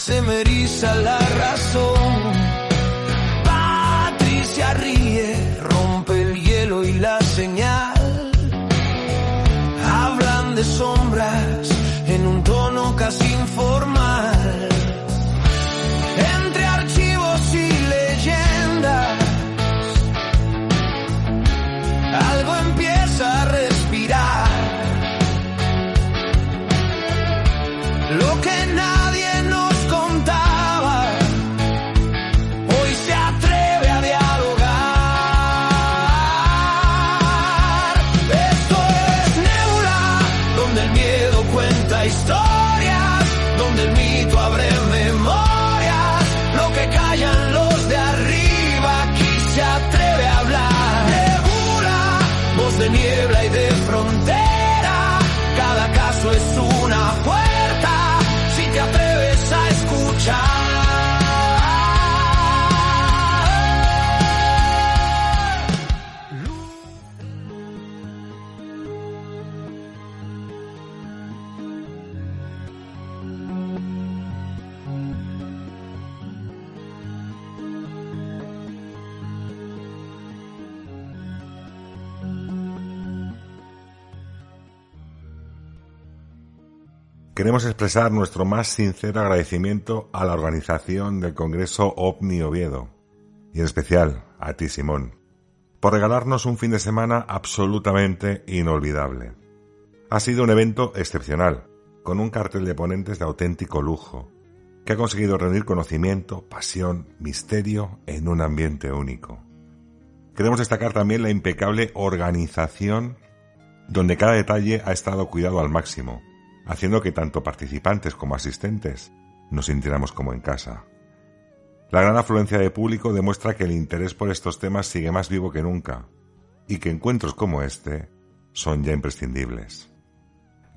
se me eriza la razón. Patricia ríe, rompe el hielo y la señal. Hablan de sombras en un tono casi informal. Entre archivos y leyendas, algo empieza a respirar. Lo que nadie nos contaba, hoy se atreve a dialogar. Esto es Nébula, donde el miedo cuenta historias, donde el mito abre memorias. Lo que callan los de arriba, aquí se atreve a hablar. Nébula, voz de niebla y de frontera, cada caso es una puerta. Te atreves a escuchar. Queremos expresar nuestro más sincero agradecimiento a la organización del Congreso OVNI Oviedo, y en especial a ti, Simón, por regalarnos un fin de semana absolutamente inolvidable. Ha sido un evento excepcional, con un cartel de ponentes de auténtico lujo, que ha conseguido reunir conocimiento, pasión, misterio en un ambiente único. Queremos destacar también la impecable organización, donde cada detalle ha estado cuidado al máximo, haciendo que tanto participantes como asistentes nos sintiéramos como en casa. La gran afluencia de público demuestra que el interés por estos temas sigue más vivo que nunca y que encuentros como este son ya imprescindibles.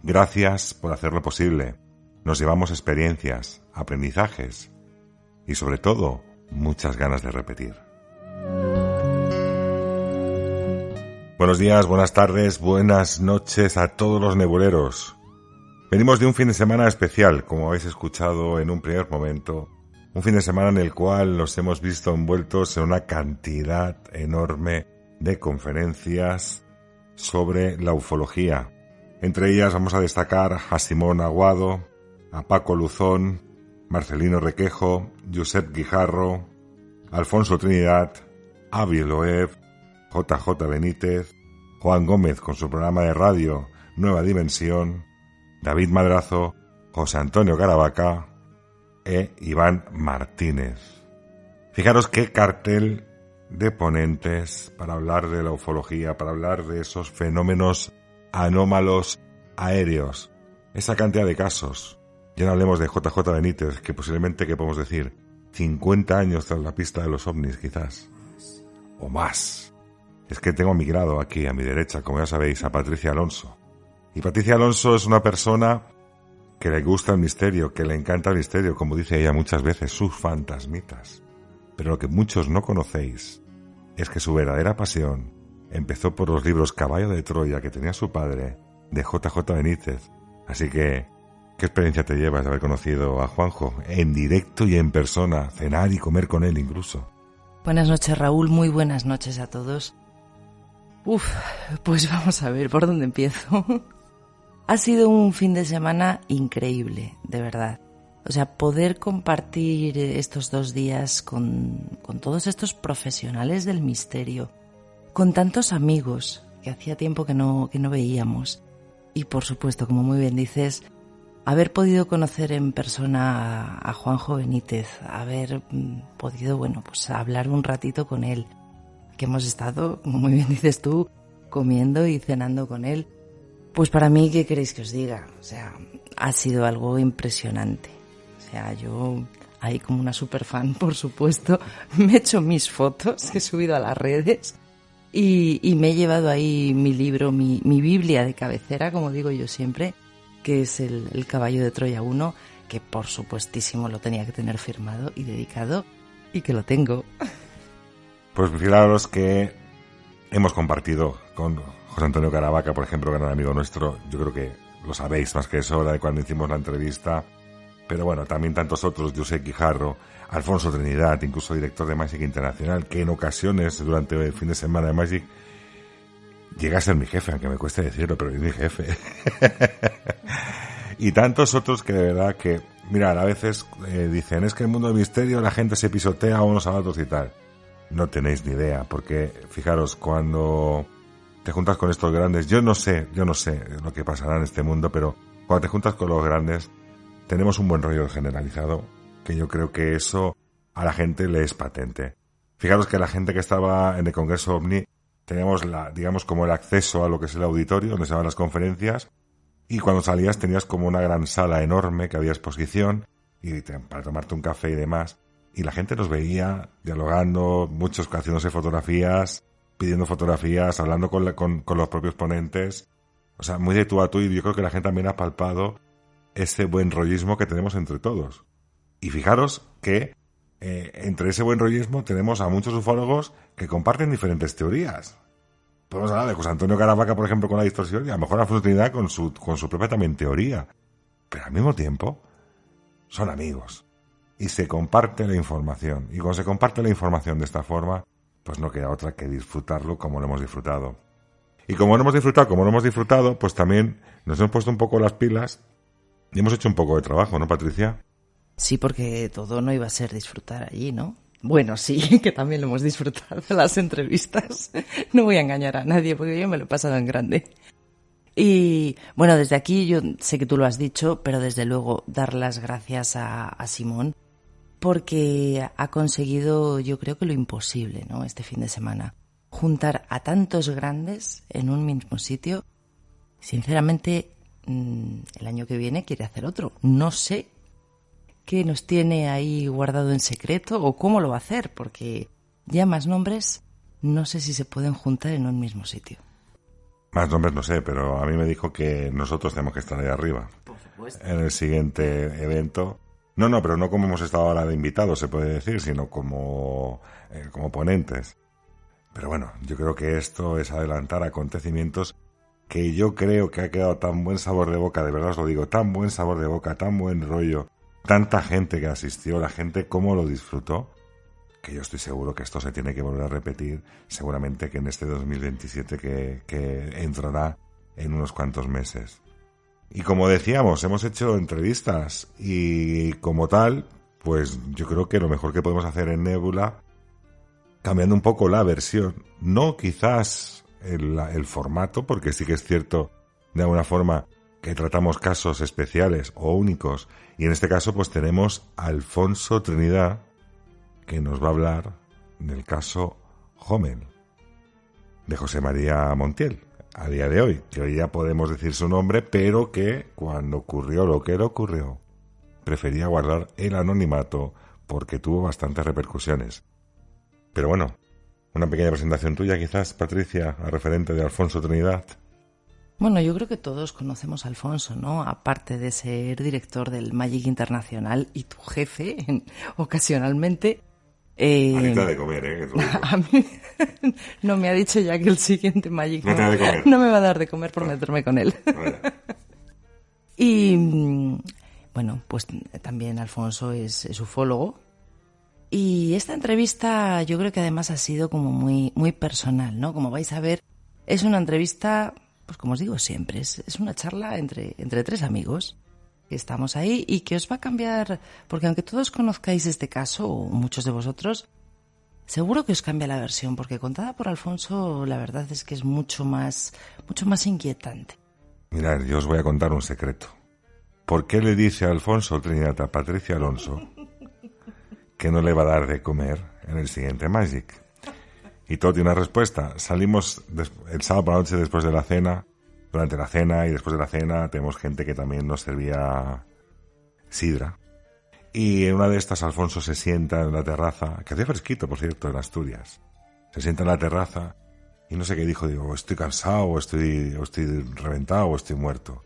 Gracias por hacerlo posible. Nos llevamos experiencias, aprendizajes y sobre todo muchas ganas de repetir. Buenos días, buenas tardes, buenas noches a todos los nebuleros. Venimos de un fin de semana especial, como habéis escuchado en un primer momento, un fin de semana en el cual nos hemos visto envueltos en una cantidad enorme de conferencias sobre la ufología. Entre ellas vamos a destacar a Simón Aguado, a Paco Luzón, Marcelino Requejo, Josep Guijarro, Alfonso Trinidad, Avi Loeb, JJ Benítez, Juan Gómez con su programa de radio Nueva Dimensión, David Madrazo, José Antonio Caravaca e Iván Martínez. Fijaros qué cartel de ponentes para hablar de la ufología, para hablar de esos fenómenos anómalos aéreos, esa cantidad de casos. Ya no hablemos de JJ Benítez, que posiblemente, ¿qué podemos decir? 50 años tras la pista de los ovnis, quizás. O más. Es que tengo a mi grado aquí, a mi derecha, como ya sabéis, a Patricia Alonso. Y Patricia Alonso es una persona que le gusta el misterio, que le encanta el misterio, como dice ella muchas veces, sus fantasmitas. Pero lo que muchos no conocéis es que su verdadera pasión empezó por los libros Caballo de Troya que tenía su padre, de JJ Benítez. Así que, ¿qué experiencia te llevas de haber conocido a Juanjo en directo y en persona, cenar y comer con él incluso? Buenas noches, Raúl, muy buenas noches a todos. Pues vamos a ver por dónde empiezo. Ha sido un fin de semana increíble, de verdad. O sea, poder compartir estos 2 días con todos estos profesionales del misterio, con tantos amigos que hacía tiempo que no veíamos. Y por supuesto, como muy bien dices, haber podido conocer en persona a Juanjo Benítez, haber podido, pues hablar un ratito con él, que hemos estado, como muy bien dices tú, comiendo y cenando con él. Pues para mí, ¿qué queréis que os diga? O sea, ha sido algo impresionante. O sea, yo, ahí como una superfan, por supuesto, me he hecho mis fotos, he subido a las redes y me he llevado ahí mi libro, mi Biblia de cabecera, como digo yo siempre, que es el Caballo de Troya 1, que por supuestísimo lo tenía que tener firmado y dedicado, y que lo tengo. Pues fijaros que hemos compartido con José Antonio Caravaca, por ejemplo, gran amigo nuestro. Yo creo que lo sabéis más que eso, de cuando hicimos la entrevista Pero bueno, también tantos otros, José Quijarro, Alfonso Trinidad, incluso director de Magic Internacional, que en ocasiones durante el fin de semana de Magic llega a ser mi jefe, aunque me cueste decirlo, pero es mi jefe. Y tantos otros que de verdad que, mirad, a veces dicen, es que en el mundo del misterio la gente se pisotea unos a otros y tal. No tenéis ni idea, porque fijaros, cuando te juntas con estos grandes, yo no sé lo que pasará en este mundo, pero cuando te juntas con los grandes, tenemos un buen rollo generalizado, que yo creo que eso a la gente le es patente. Fijaros que la gente que estaba en el Congreso OVNI, teníamos digamos como el acceso a lo que es el auditorio, donde se van las conferencias, y cuando salías tenías como una gran sala enorme que había exposición, y para tomarte un café y demás, y la gente nos veía dialogando, muchos haciéndose fotografías, pidiendo fotografías, hablando con los propios ponentes, o sea, muy de tú a tú, y yo creo que la gente también ha palpado ese buen rollismo que tenemos entre todos. Y fijaros que entre ese buen rollismo tenemos a muchos ufólogos que comparten diferentes teorías. Podemos hablar de José Antonio Caravaca, por ejemplo, con la distorsión, y a lo mejor la Trinidad con su propia también teoría. Pero al mismo tiempo son amigos. Y se comparte la información. Y cuando se comparte la información de esta forma, pues no queda otra que disfrutarlo como lo hemos disfrutado. Y como lo hemos disfrutado, pues también nos hemos puesto un poco las pilas y hemos hecho un poco de trabajo, ¿no, Patricia? Sí, porque todo no iba a ser disfrutar allí, ¿no? Bueno, sí, que también lo hemos disfrutado de las entrevistas. No voy a engañar a nadie porque yo me lo he pasado en grande. Y bueno, desde aquí yo sé que tú lo has dicho, pero desde luego dar las gracias a Simón porque ha conseguido, yo creo que lo imposible, ¿no? Este fin de semana. Juntar a tantos grandes en un mismo sitio. Sinceramente, el año que viene quiere hacer otro. No sé qué nos tiene ahí guardado en secreto o cómo lo va a hacer, porque ya más nombres no sé si se pueden juntar en un mismo sitio. Más nombres no sé, pero a mí me dijo que nosotros tenemos que estar ahí arriba. Por supuesto. En el siguiente evento. No, pero no como hemos estado ahora de invitados, se puede decir, sino como ponentes. Pero bueno, yo creo que esto es adelantar acontecimientos que yo creo que ha quedado tan buen sabor de boca, de verdad os lo digo, tan buen sabor de boca, tan buen rollo, tanta gente que asistió, la gente cómo lo disfrutó, que yo estoy seguro que esto se tiene que volver a repetir, seguramente que en este 2027 que entrará en unos cuantos meses. Y como decíamos, hemos hecho entrevistas y como tal, pues yo creo que lo mejor que podemos hacer en Nebula, cambiando un poco la versión, no quizás el formato, porque sí que es cierto de alguna forma que tratamos casos especiales o únicos, y en este caso pues tenemos a Alfonso Trinidad, que nos va a hablar del caso Homel, de José María Montiel, a día de hoy, que hoy ya podemos decir su nombre, pero que cuando ocurrió lo que le ocurrió, prefería guardar el anonimato porque tuvo bastantes repercusiones. Pero bueno, una pequeña presentación tuya quizás, Patricia, a referente de Alfonso Trinidad. Bueno, yo creo que todos conocemos a Alfonso, ¿no? Aparte de ser director del Magic Internacional y tu jefe, ocasionalmente. Ahorita de comer, ¿eh? A mí no me ha dicho ya que el siguiente Magic no te da de comer. No me va a dar de comer por meterme con él. Vale. Y bueno, pues también Alfonso es ufólogo. Y esta entrevista yo creo que además ha sido como muy, muy personal, ¿no? Como vais a ver, es una entrevista, pues como os digo siempre, es una charla entre tres amigos que estamos ahí y que os va a cambiar, porque aunque todos conozcáis este caso, o muchos de vosotros, seguro que os cambia la versión, porque contada por Alfonso, la verdad es que es mucho más inquietante. Mirad, yo os voy a contar un secreto. ¿Por qué le dice a Alfonso Trinidad a Patricia Alonso que no le va a dar de comer en el siguiente Magic? Y todo tiene una respuesta. Salimos el sábado por la noche después de la cena, durante la cena y después de la cena tenemos gente que también nos servía sidra. Y en una de estas Alfonso se sienta en la terraza, que hacía fresquito, por cierto, en Asturias. Se sienta en la terraza y no sé qué dijo, digo, estoy cansado, o estoy reventado, o estoy muerto.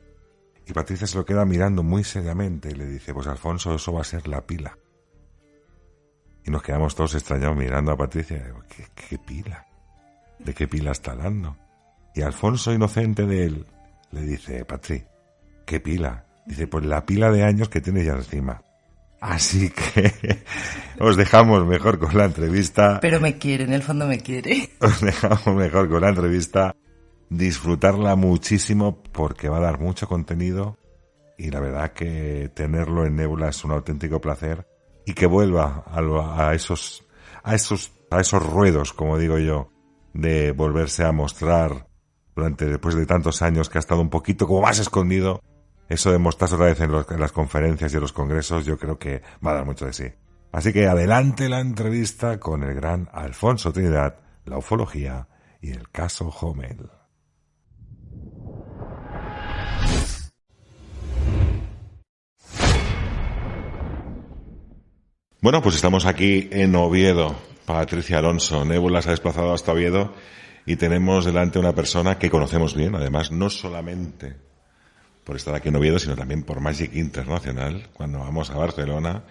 Y Patricia se lo queda mirando muy seriamente y le dice, pues Alfonso, eso va a ser la pila. Y nos quedamos todos extrañados mirando a Patricia y digo, ¿qué pila? ¿De qué pila está hablando? Y Alfonso, inocente de él, le dice, Patri, ¿qué pila? Dice, pues la pila de años que tienes ya encima. Así que os dejamos mejor con la entrevista. Pero me quiere, en el fondo me quiere. Os dejamos mejor con la entrevista. Disfrutarla muchísimo porque va a dar mucho contenido y la verdad que tenerlo en Nebula es un auténtico placer y que vuelva a esos ruedos, como digo yo, de volverse a mostrar después de tantos años que ha estado un poquito como más escondido. Eso de mostrarse otra vez en las conferencias y en los congresos, yo creo que va a dar mucho de sí. Así que adelante la entrevista con el gran Alfonso Trinidad, la ufología y el caso Homel. Bueno, pues estamos aquí en Oviedo. Patricia Alonso, Nebula se ha desplazado hasta Oviedo y tenemos delante una persona que conocemos bien, además, no solamente por estar aquí en Oviedo, sino también por Magic Internacional, cuando vamos a Barcelona,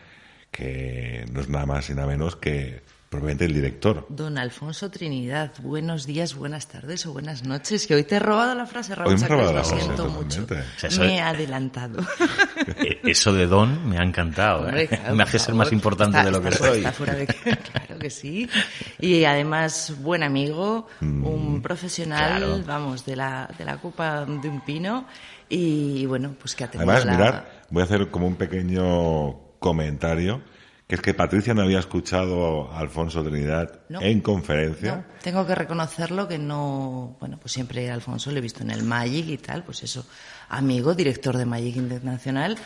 que no es nada más y nada menos que probablemente el director. Don Alfonso Trinidad, buenos días, buenas tardes o buenas noches, que hoy te he robado la frase, Raúl. Hoy me he robado la frase, siento totalmente. mucho. O sea, me he adelantado. Eso de don me ha encantado. Hombre, claro, me hace ser más importante de lo que soy. Está fuera de... Claro que sí. Y además, buen amigo, un profesional, claro. Vamos, de la copa de un pino. Y bueno, pues que atendemos Además, mirad, voy a hacer como un pequeño comentario, que es que Patricia no había escuchado a Alfonso Trinidad en conferencia. No, tengo que reconocerlo que no... Bueno, pues siempre a Alfonso lo he visto en el Magic y tal, pues eso, amigo, director de Magic Internacional,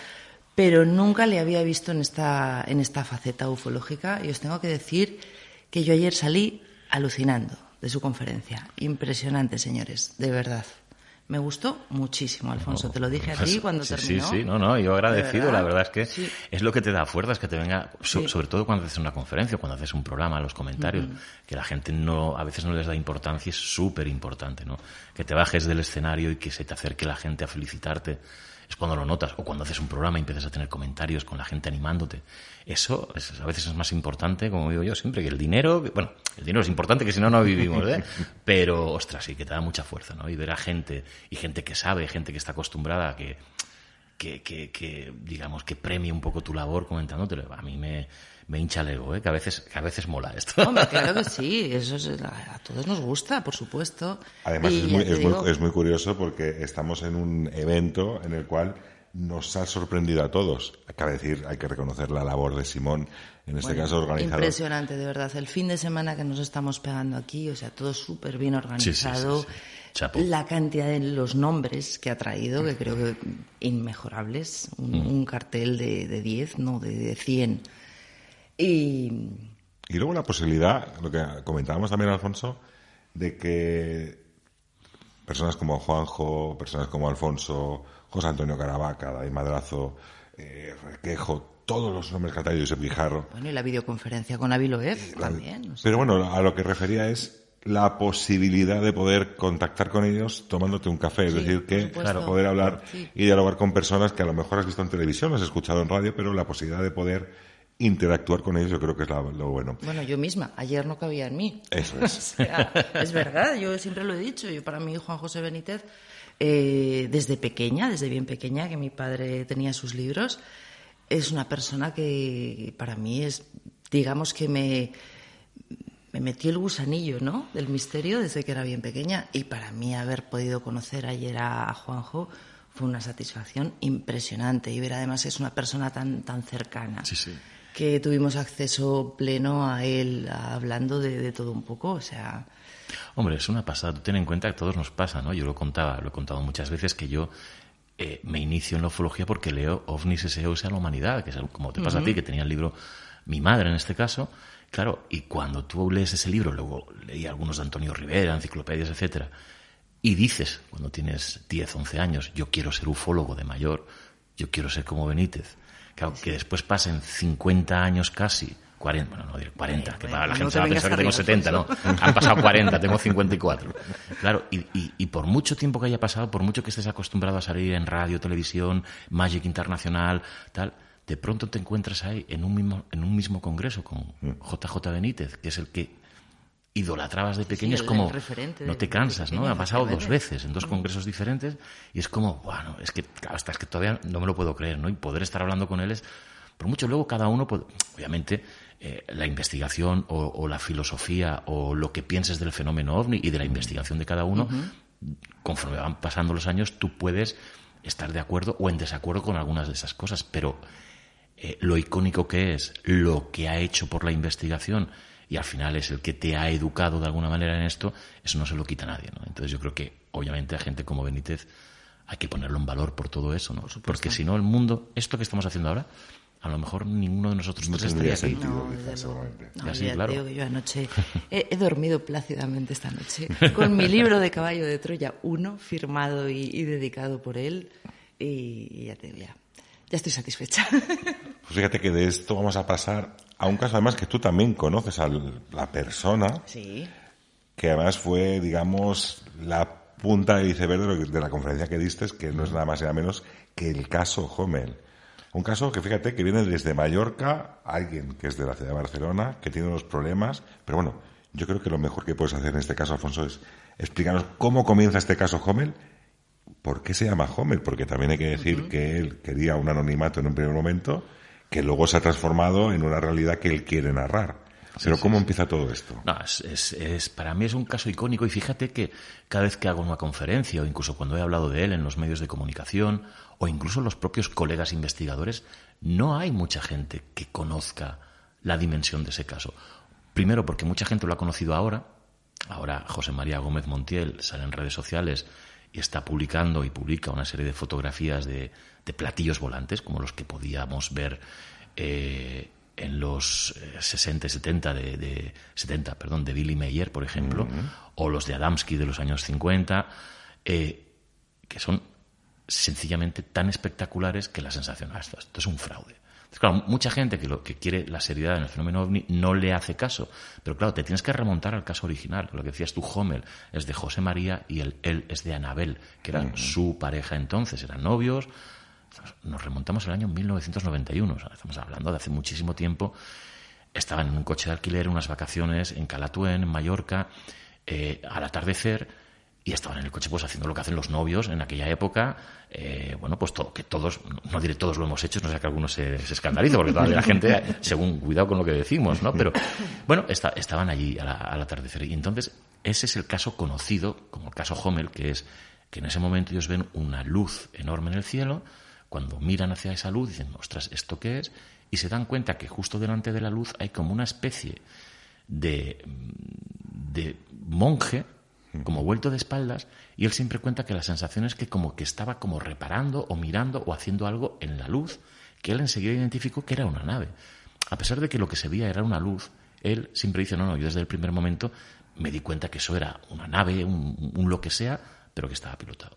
pero nunca le había visto en esta faceta ufológica y os tengo que decir que yo ayer salí alucinando de su conferencia. Impresionante, señores, de verdad. Me gustó muchísimo, Alfonso. Te lo dije a ti cuando terminó. Sí, yo agradecido. ¿Verdad? La verdad es que sí. Es lo que te da fuerzas, que te venga, sobre todo cuando haces una conferencia, cuando haces un programa, los comentarios, que la gente a veces no les da importancia, es súper importante, ¿no? Que te bajes del escenario y que se te acerque la gente a felicitarte. Es cuando lo notas, o cuando haces un programa y empiezas a tener comentarios con la gente animándote. Eso a veces es más importante, como digo yo siempre, que el dinero. Bueno, el dinero es importante, que si no, no vivimos, ¿eh? Pero, ostras, sí que te da mucha fuerza, ¿no? Y ver a gente que sabe, gente que está acostumbrada a que digamos, que premie un poco tu labor comentándotelo. A mí me hincha el ego, que a veces mola esto. Hombre, claro que sí, eso a todos nos gusta, por supuesto. Además es muy curioso porque estamos en un evento en el cual nos ha sorprendido a todos. Cabe decir, hay que reconocer la labor de Simón, en este caso organizador. Impresionante, de verdad. El fin de semana que nos estamos pegando aquí, o sea, todo súper bien organizado. Sí. La cantidad de los nombres que ha traído, que creo que inmejorables. Un cartel de 10, no, de 100. Y luego la posibilidad, lo que comentábamos también, Alfonso, de que personas como Juanjo, personas como Alfonso, José Antonio Caravaca, David Madrazo, Requejo, todos los nombres que ha traído Josep Guijarro. Bueno, y la videoconferencia con Avi Loeb también. O sea. Pero bueno, a lo que refería es la posibilidad de poder contactar con ellos tomándote un café, es decir, que poder hablar y dialogar con personas que a lo mejor has visto en televisión, has escuchado en radio, pero la posibilidad de poder interactuar con ellos yo creo que es lo bueno. Bueno, yo misma, ayer no cabía en mí. Eso es. O sea, es verdad, yo siempre lo he dicho. Yo para mí, Juan José Benítez, desde bien pequeña, que mi padre tenía sus libros, es una persona que para mí es, digamos que me metió el gusanillo, ¿no?, del misterio desde que era bien pequeña, y para mí haber podido conocer ayer a Juanjo fue una satisfacción impresionante, y ver además que es una persona tan cercana. Sí. Que tuvimos acceso pleno a él, hablando de todo un poco, o sea... Hombre, es una pasada. Tú ten en cuenta que a todos nos pasa, ¿no? Yo lo he contado muchas veces, que yo me inicio en la ufología porque leo OVNIs SEOS a la humanidad, que es como te pasa a ti, que tenía el libro mi madre en este caso. Claro, y cuando tú lees ese libro, luego leí algunos de Antonio Rivera, enciclopedias, etcétera, y dices, cuando tienes 10, 11 años, yo quiero ser ufólogo de mayor, yo quiero ser como Benítez. Claro, que después pasen 50 años casi, 40, bueno, no diré 40, que para la gente se va a pensar que tengo 70, no, han pasado 40, tengo 54. Claro, y por mucho tiempo que haya pasado, por mucho que estés acostumbrado a salir en radio, televisión, Magic Internacional, tal, de pronto te encuentras ahí en un mismo congreso con JJ Benítez, que es el que idolatrabas de pequeño, Sí, es como, referente no te cansas, ¿no? Ha pasado 2 veces en 2 congresos diferentes y es como, bueno, es que claro, hasta es que todavía no me lo puedo creer, ¿no? Y poder estar hablando con él es, por mucho luego cada uno, obviamente, la investigación o la filosofía o lo que pienses del fenómeno OVNI y de la investigación de cada uno, conforme van pasando los años, tú puedes estar de acuerdo o en desacuerdo con algunas de esas cosas, pero lo icónico que es, lo que ha hecho por la investigación y al final es el que te ha educado de alguna manera en esto, eso no se lo quita nadie, ¿no? Entonces yo creo que obviamente a gente como Benítez hay que ponerlo en valor por todo eso, ¿no? Porque si no el mundo, esto que estamos haciendo ahora, a lo mejor ninguno de nosotros no tres tendría estaría aquí. sentido, No, quizás, desde luego. seguramente. No, Así, ya claro. te digo que yo anoche he dormido plácidamente esta noche con mi libro de Caballo de Troya 1 firmado y dedicado por él y ya te digo, ya estoy satisfecha. Pues fíjate que de esto vamos a pasar a un caso además que tú también conoces a la persona, Sí. que además fue, digamos, la punta del iceberg de la conferencia que diste, que no es nada más y nada menos que el caso Hommel. Un caso que, fíjate, que viene desde Mallorca, alguien que es de la ciudad de Barcelona, que tiene unos problemas, pero bueno, yo creo que lo mejor que puedes hacer en este caso, Alfonso, es explicarnos cómo comienza este caso Hommel, por qué se llama Hommel, porque también hay que decir que él quería un anonimato en un primer momento, que luego se ha transformado en una realidad que él quiere narrar. Pero ¿cómo empieza todo esto? No, para mí es un caso icónico y fíjate que cada vez que hago una conferencia o incluso cuando he hablado de él en los medios de comunicación o incluso los propios colegas investigadores, no hay mucha gente que conozca la dimensión de ese caso. Primero porque mucha gente lo ha conocido ahora. Ahora José María Gómez Montiel sale en redes sociales y está publicando y publica una serie de fotografías de platillos volantes como los que podíamos ver en los 60 y 70 de Billy Meyer, por ejemplo, o los de Adamski de los años 50, que son sencillamente tan espectaculares que la sensación, esto es un fraude. Entonces, claro, mucha gente que quiere la seriedad en el fenómeno OVNI no le hace caso, pero claro, te tienes que remontar al caso original. Lo que decías tú, Hommel es de José María y él es de Anabel, que era su pareja entonces, eran novios. Nos remontamos al año 1991, o sea, estamos hablando de hace muchísimo tiempo. Estaban en un coche de alquiler, unas vacaciones en Calatuen, en Mallorca, al atardecer, y estaban en el coche pues haciendo lo que hacen los novios en aquella época. Bueno, pues que todos, no diré todos lo hemos hecho, no sé que algunos se escandalice, porque todavía la gente, según, cuidado con lo que decimos, ¿no? Pero bueno, estaban allí al atardecer. Y entonces ese es el caso conocido como el caso Hommel, que es que en ese momento ellos ven una luz enorme en el cielo. Cuando miran hacia esa luz dicen, ostras, ¿esto qué es? Y se dan cuenta que justo delante de la luz hay como una especie de monje, como vuelto de espaldas, y él siempre cuenta que la sensación es que como que estaba como reparando o mirando o haciendo algo en la luz, que él enseguida identificó que era una nave. A pesar de que lo que se veía era una luz, él siempre dice, no, yo desde el primer momento me di cuenta que eso era una nave, un lo que sea, pero que estaba pilotado.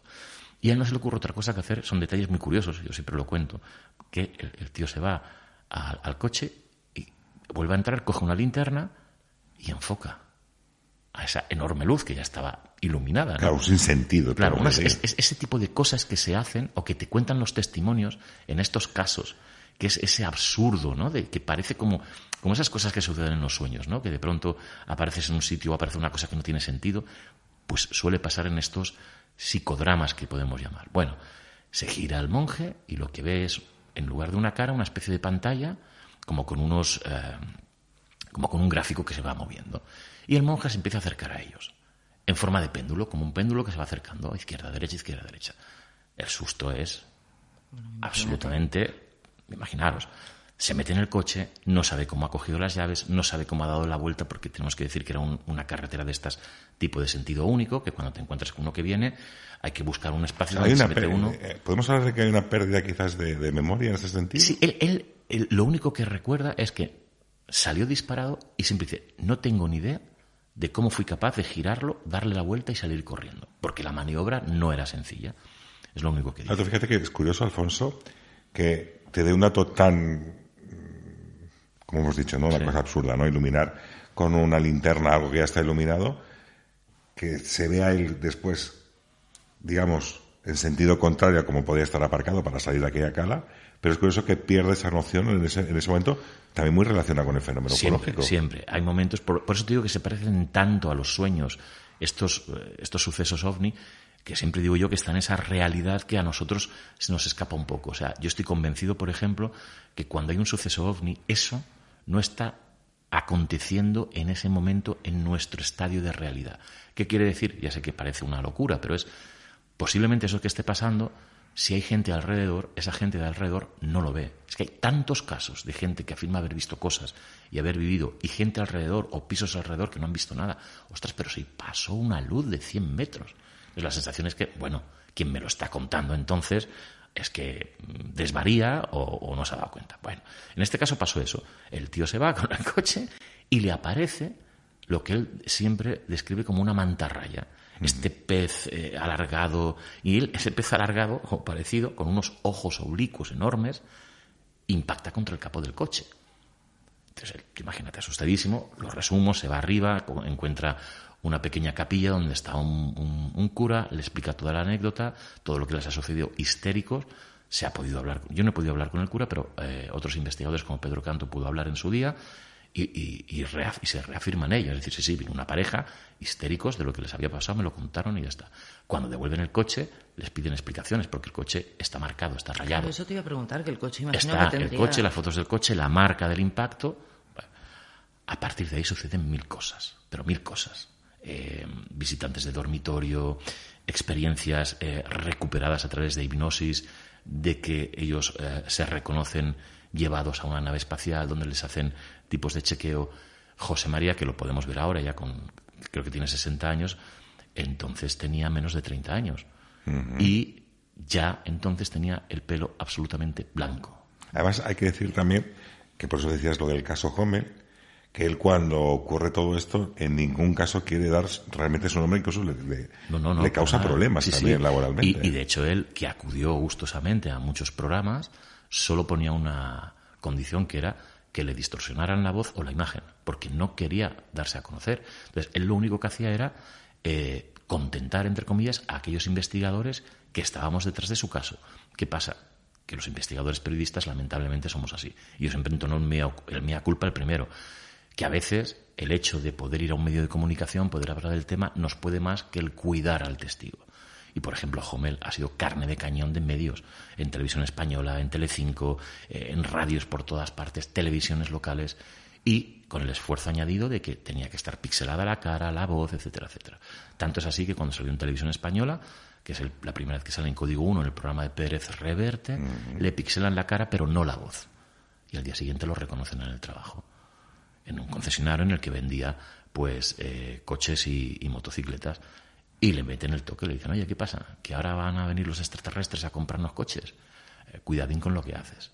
Y a él no se le ocurre otra cosa que hacer, son detalles muy curiosos, yo siempre lo cuento, que el tío se va al coche y vuelve a entrar, coge una linterna y enfoca a esa enorme luz que ya estaba iluminada, ¿no? Claro, sin sentido. Claro, es ese tipo de cosas que se hacen o que te cuentan los testimonios en estos casos, que es ese absurdo, ¿no? De que parece como esas cosas que suceden en los sueños, ¿no? Que de pronto apareces en un sitio o aparece una cosa que no tiene sentido, pues suele pasar en estos psicodramas que podemos llamar. Bueno, se gira el monje y lo que ve es, en lugar de una cara, una especie de pantalla, como con un gráfico que se va moviendo. Y el monje se empieza a acercar a ellos, en forma de péndulo, como un péndulo que se va acercando a izquierda, derecha, izquierda, derecha. El susto es absolutamente, imaginaros, se mete en el coche, no sabe cómo ha cogido las llaves, no sabe cómo ha dado la vuelta, porque tenemos que decir que era una carretera de estas tipo de sentido único, que cuando te encuentras con uno que viene hay que buscar un espacio donde se mete uno. ¿Podemos hablar de que hay una pérdida quizás de memoria en ese sentido? Sí, él lo único que recuerda es que salió disparado y siempre dice, no tengo ni idea de cómo fui capaz de girarlo, darle la vuelta y salir corriendo, porque la maniobra no era sencilla. Es lo único que dice. Fíjate que es curioso, Alfonso, que te dé un dato tan, como hemos dicho, ¿no? Una cosa absurda, ¿no? Iluminar con una linterna algo que ya está iluminado, que se vea él después, digamos, en sentido contrario a como podía estar aparcado para salir de aquella cala, pero es curioso que pierde esa noción en ese momento, también muy relacionada con el fenómeno ufológico. Siempre. Hay momentos, por eso te digo que se parecen tanto a los sueños estos sucesos ovni, que siempre digo yo que está en esa realidad que a nosotros se nos escapa un poco. O sea, yo estoy convencido, por ejemplo, que cuando hay un suceso ovni, eso no está aconteciendo en ese momento en nuestro estadio de realidad. ¿Qué quiere decir? Ya sé que parece una locura, pero es posiblemente eso que esté pasando, si hay gente alrededor, esa gente de alrededor no lo ve. Es que hay tantos casos de gente que afirma haber visto cosas y haber vivido, y gente alrededor o pisos alrededor que no han visto nada. Ostras, pero si pasó una luz de 100 metros. Entonces, la sensación es que, bueno, quien me lo está contando entonces es que desvaría o no se ha dado cuenta. Bueno, en este caso pasó eso. El tío se va con el coche y le aparece lo que él siempre describe como una mantarraya. Este pez alargado, y él, ese pez alargado o parecido, con unos ojos oblicuos enormes, impacta contra el capó del coche. Entonces, imagínate, asustadísimo, lo resumo, se va arriba, encuentra una pequeña capilla donde está un cura, le explica toda la anécdota, todo lo que les ha sucedido, histéricos. Se ha podido hablar, yo no he podido hablar con el cura, pero otros investigadores como Pedro Canto pudo hablar en su día, y se reafirman ellos. Es decir, sí, vino una pareja, histéricos de lo que les había pasado, me lo contaron y ya está. Cuando devuelven el coche, les piden explicaciones, porque el coche está marcado, está rayado. Claro, eso te iba a preguntar, que el coche, imagino está que tendría... el coche, las fotos del coche, la marca del impacto. Bueno, a partir de ahí suceden 1000 cosas, pero 1000 cosas. Visitantes de dormitorio, experiencias recuperadas a través de hipnosis, de que ellos se reconocen llevados a una nave espacial donde les hacen tipos de chequeo. José María, que lo podemos ver ahora ya creo que tiene 60 años, entonces tenía menos de 30 años. Uh-huh. Y ya entonces tenía el pelo absolutamente blanco. Además, hay que decir también, que por eso decías lo del caso Hommel, que él, cuando ocurre todo esto, en ningún caso quiere dar realmente su nombre, incluso le causa problemas también laboralmente. Y de hecho él, que acudió gustosamente a muchos programas, solo ponía una condición, que era que le distorsionaran la voz o la imagen, porque no quería darse a conocer. Entonces, él lo único que hacía era contentar, entre comillas, a aquellos investigadores que estábamos detrás de su caso. ¿Qué pasa? Que los investigadores periodistas, lamentablemente, somos así. Y yo siempre entono el mea culpa el primero, que a veces el hecho de poder ir a un medio de comunicación, poder hablar del tema, nos puede más que el cuidar al testigo. Y, por ejemplo, Hommel ha sido carne de cañón de medios, en Televisión Española, en Telecinco, en radios por todas partes, televisiones locales, y con el esfuerzo añadido de que tenía que estar pixelada la cara, la voz, etcétera, etcétera. Tanto es así que cuando salió en Televisión Española, que es la primera vez que sale en Código 1, en el programa de Pérez Reverte, le pixelan la cara, pero no la voz. Y al día siguiente lo reconocen en el trabajo, en un concesionario en el que vendía pues coches y motocicletas, y le meten el toque, le dicen: oye, ¿qué pasa? Que ahora van a venir los extraterrestres a comprarnos coches. Cuidadín con lo que haces.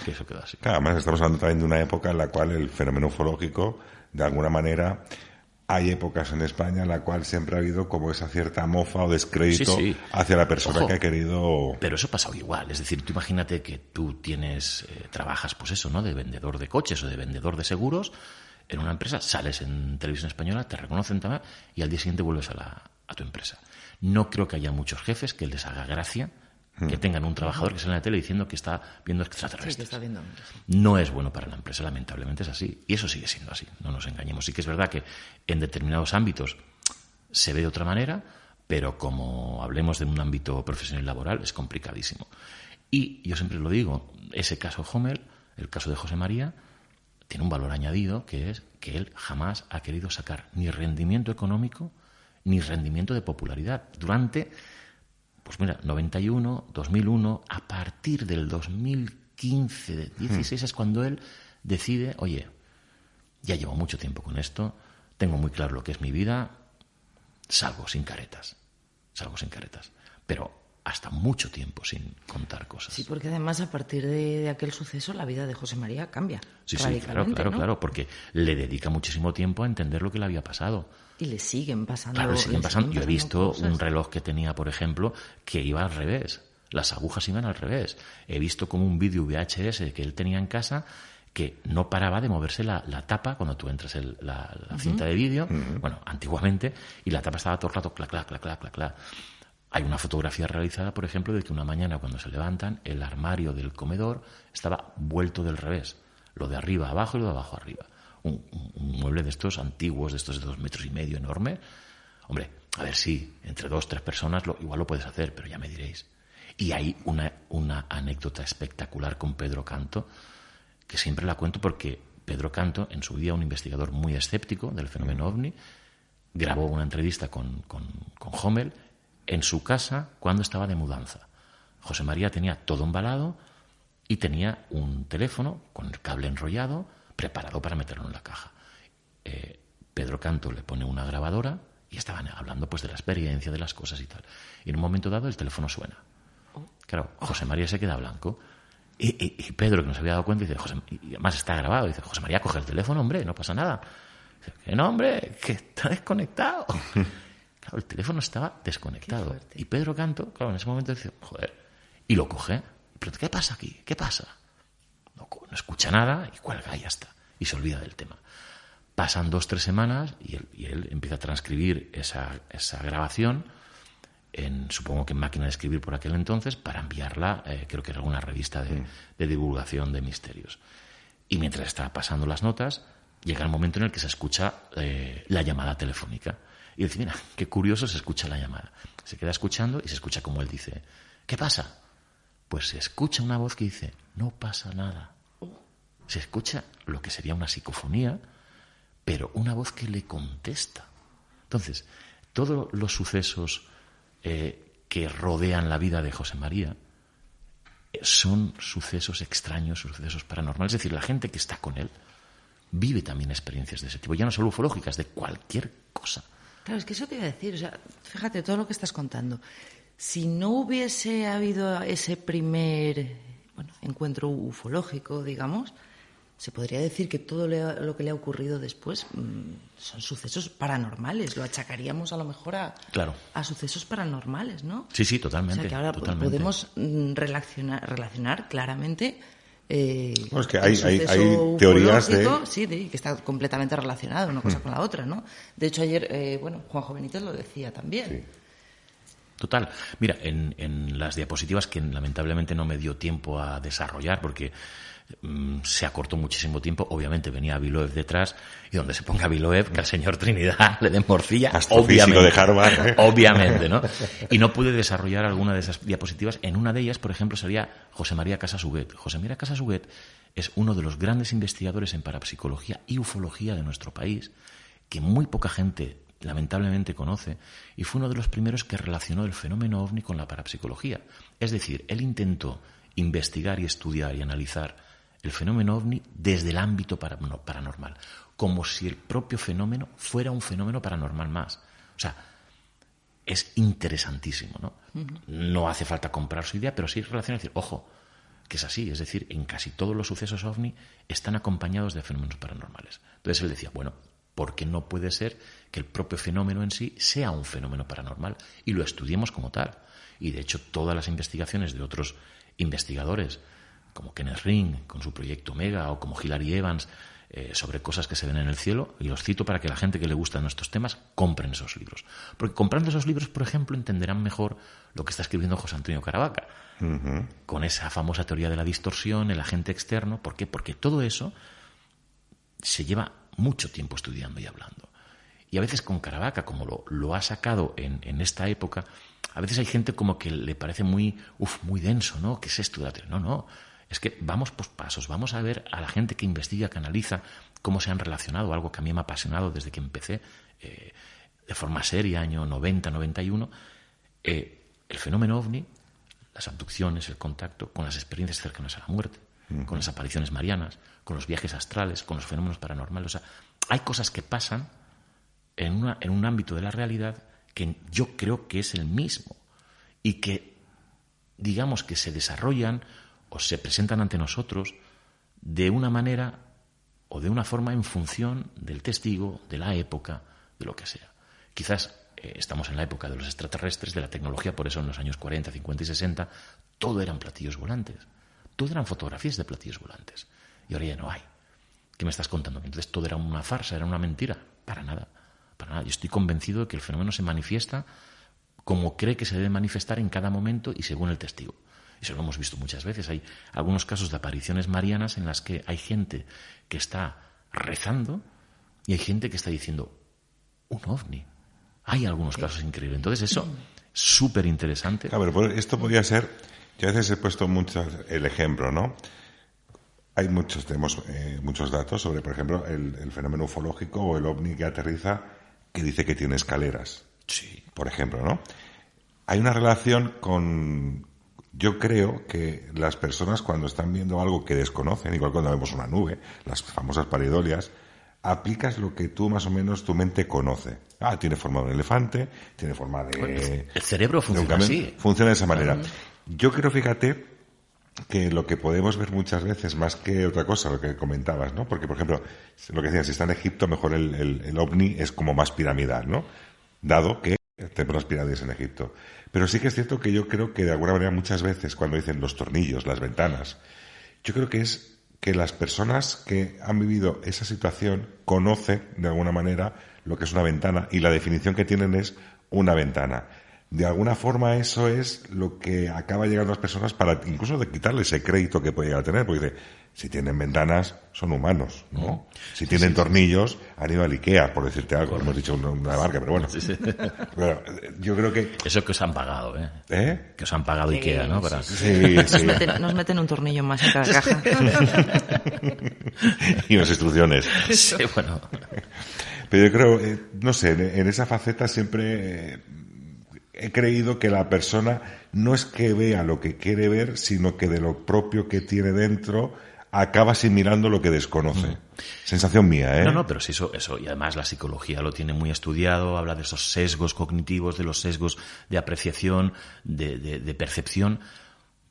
Que eso queda así. Claro, además estamos hablando también de una época en la cual el fenómeno ufológico, de alguna manera, hay épocas en España en la cual siempre ha habido como esa cierta mofa o descrédito hacia la persona que ha querido... Pero eso ha pasado igual. Es decir, tú imagínate que tú trabajas, pues eso, ¿no?, de vendedor de coches o de vendedor de seguros en una empresa, sales en Televisión Española, te reconocen también, y al día siguiente vuelves a tu empresa. No creo que haya muchos jefes que les haga gracia que tengan un trabajador que sale en la tele diciendo que está viendo extraterrestres. Sí, que está viendo. No es bueno para la empresa, lamentablemente es así. Y eso sigue siendo así, no nos engañemos. Sí que es verdad que en determinados ámbitos se ve de otra manera, pero como hablemos de un ámbito profesional y laboral, es complicadísimo. Y yo siempre lo digo, ese caso Hommel, el caso de José María, tiene un valor añadido, que es que él jamás ha querido sacar ni rendimiento económico ni rendimiento de popularidad. Durante, pues mira, 91, 2001, a partir del 2015, 16 es cuando él decide: oye, ya llevo mucho tiempo con esto, tengo muy claro lo que es mi vida, salgo sin caretas. Pero hasta mucho tiempo sin contar cosas. Sí, porque además a partir de aquel suceso la vida de José María cambia. Sí, claro, porque le dedica muchísimo tiempo a entender lo que le había pasado. Y le siguen pasando. Claro, le siguen pasando. Yo he visto cosas. Un reloj que tenía, por ejemplo, que iba al revés. Las agujas iban al revés. He visto como un vídeo VHS que él tenía en casa que no paraba de moverse la tapa cuando tú entras la cinta de vídeo, bueno, antiguamente, y la tapa estaba todo el rato clac, clac, clac, clac, clac, clac. Hay una fotografía realizada, por ejemplo, de que una mañana cuando se levantan, el armario del comedor estaba vuelto del revés. Lo de arriba abajo y lo de abajo arriba. Un mueble de estos antiguos, de estos de 2,5 metros, enorme. Hombre, a ver, sí, entre 2 o 3 personas igual lo puedes hacer, pero ya me diréis. Y hay una anécdota espectacular con Pedro Canto, que siempre la cuento porque Pedro Canto, en su día un investigador muy escéptico del fenómeno ovni, grabó una entrevista con Hommel en su casa cuando estaba de mudanza. José María tenía todo embalado y tenía un teléfono con el cable enrollado preparado para meterlo en la caja. Pedro Canto le pone una grabadora y estaban hablando pues de la experiencia, de las cosas y tal. Y en un momento dado el teléfono suena. Claro, José María se queda blanco y Pedro, que no se había dado cuenta, dice, y además está grabado, dice, José María, coge el teléfono, hombre, no pasa nada. Dice, que no, hombre, que está desconectado. Claro, el teléfono estaba desconectado. Y Pedro Canto, claro, en ese momento dice, joder, y lo coge. ¿Pero qué pasa aquí? ¿Qué pasa? No escucha nada y cuelga y ya está. Y se olvida del tema. Pasan 2 o 3 semanas y él empieza a transcribir esa grabación, supongo que en máquina de escribir por aquel entonces, para enviarla, creo que era alguna revista de divulgación de misterios. Y mientras está pasando las notas, llega el momento en el que se escucha la llamada telefónica. Y dice, mira, qué curioso, se escucha la llamada. Se queda escuchando y se escucha como él dice, ¿qué pasa? Pues se escucha una voz que dice, no pasa nada. Se escucha lo que sería una psicofonía, pero una voz que le contesta. Entonces, todos los sucesos que rodean la vida de José María son sucesos extraños, sucesos paranormales. Es decir, la gente que está con él vive también experiencias de ese tipo, ya no solo ufológicas, de cualquier cosa. Claro, es que eso te iba a decir, o sea, fíjate todo lo que estás contando. Si no hubiese habido ese primer encuentro ufológico, digamos, se podría decir que todo lo que le ha ocurrido después son sucesos paranormales. Lo achacaríamos a lo mejor a sucesos paranormales, ¿no? Sí, totalmente. O sea, que ahora totalmente. Podemos relacionar claramente bueno, es que hay teorías de... Sí, que está completamente relacionado una cosa con la otra, ¿no? De hecho, ayer, Juanjo Benítez lo decía también. Sí. Total. Mira, en las diapositivas, que lamentablemente no me dio tiempo a desarrollar porque se acortó muchísimo tiempo, obviamente venía Viloev detrás, y donde se ponga Viloev, que al señor Trinidad le den morcilla, astrofísico de Harvard, obviamente, ¿no? Y no pude desarrollar alguna de esas diapositivas. En una de ellas, por ejemplo, sería José María Casasuguet. José María Casasuguet es uno de los grandes investigadores en parapsicología y ufología de nuestro país, que muy poca gente lamentablemente conoce, y fue uno de los primeros que relacionó el fenómeno ovni con la parapsicología. Es decir, él intentó investigar y estudiar y analizar el fenómeno ovni desde el ámbito paranormal, como si el propio fenómeno fuera un fenómeno paranormal más. O sea, es interesantísimo, ¿no? Uh-huh. No hace falta comprar su idea, pero sí relacionar, decir, ojo, que es así, es decir, en casi todos los sucesos ovni están acompañados de fenómenos paranormales. Entonces él decía, bueno, ¿por qué no puede ser que el propio fenómeno en sí sea un fenómeno paranormal y lo estudiemos como tal? Y de hecho todas las investigaciones de otros investigadores, como Kenneth Ring con su proyecto Omega, o como Hilary Evans, sobre cosas que se ven en el cielo, y los cito para que la gente que le gustan nuestros temas compren esos libros. Porque comprando esos libros, por ejemplo, entenderán mejor lo que está escribiendo José Antonio Caravaca, uh-huh, con esa famosa teoría de la distorsión, el agente externo. ¿Por qué? Porque todo eso se lleva mucho tiempo estudiando y hablando. Y a veces con Caravaca, como lo ha sacado en esta época, a veces hay gente como que le parece muy denso, ¿no? ¿Qué es esto de la teoría? No. Es que vamos por pasos, vamos a ver a la gente que investiga, que analiza cómo se han relacionado, algo que a mí me ha apasionado desde que empecé de forma seria, año 90, 91, el fenómeno ovni, las abducciones, el contacto con las experiencias cercanas a la muerte, uh-huh, con las apariciones marianas, con los viajes astrales, con los fenómenos paranormales. O sea, hay cosas que pasan en un ámbito de la realidad que yo creo que es el mismo y que, digamos, que se desarrollan o se presentan ante nosotros de una manera o de una forma en función del testigo, de la época, de lo que sea. Quizás estamos en la época de los extraterrestres, de la tecnología, por eso en los años 40, 50 y 60 todo eran platillos volantes, todo eran fotografías de platillos volantes, y ahora ya no hay. ¿Qué me estás contando? Entonces todo era una farsa, era una mentira. Para nada, para nada. Yo estoy convencido de que el fenómeno se manifiesta como cree que se debe manifestar en cada momento y según el testigo. Eso lo hemos visto muchas veces. Hay algunos casos de apariciones marianas en las que hay gente que está rezando y hay gente que está diciendo un ovni. Hay algunos casos increíbles. Entonces eso, súper interesante. Claro, pero esto podría ser, yo a veces he puesto mucho el ejemplo, ¿no? Tenemos muchos datos sobre, por ejemplo, el fenómeno ufológico o el ovni que aterriza, que dice que tiene escaleras. Sí. Por ejemplo, ¿no? Hay una relación con... Yo creo que las personas cuando están viendo algo que desconocen, igual cuando vemos una nube, las famosas pareidolias, aplicas lo que tú más o menos tu mente conoce. Tiene forma de un elefante, tiene forma de... El cerebro funciona así. Funciona de esa manera. Yo creo, fíjate, que lo que podemos ver muchas veces, más que otra cosa, lo que comentabas, ¿no? Porque, por ejemplo, lo que decían, si está en Egipto, mejor el ovni es como más piramidal, ¿no? Dado que tenemos las pirámides en Egipto. Pero sí que es cierto que yo creo que de alguna manera muchas veces cuando dicen los tornillos, las ventanas, yo creo que es que las personas que han vivido esa situación conocen de alguna manera lo que es una ventana y la definición que tienen es una ventana. De alguna forma eso es lo que acaba llegando a las personas para incluso de quitarle ese crédito que puede llegar a tener, porque dice, si tienen ventanas son humanos, ¿no? Si tienen tornillos han ido al Ikea, por decirte algo, hemos dicho una marca, pero bueno. Pero yo creo que... Eso que os han pagado, ¿eh? Que os han pagado Ikea, ¿no? Para... Sí. Nos meten un tornillo más en cada caja. Y unas instrucciones. Sí, bueno. Pero yo creo, no sé, en esa faceta siempre... he creído que la persona no es que vea lo que quiere ver, sino que de lo propio que tiene dentro acaba asimilando lo que desconoce. Sensación mía, ¿eh? No, pero sí, eso. Y además la psicología lo tiene muy estudiado, habla de esos sesgos cognitivos, de los sesgos de apreciación, de percepción.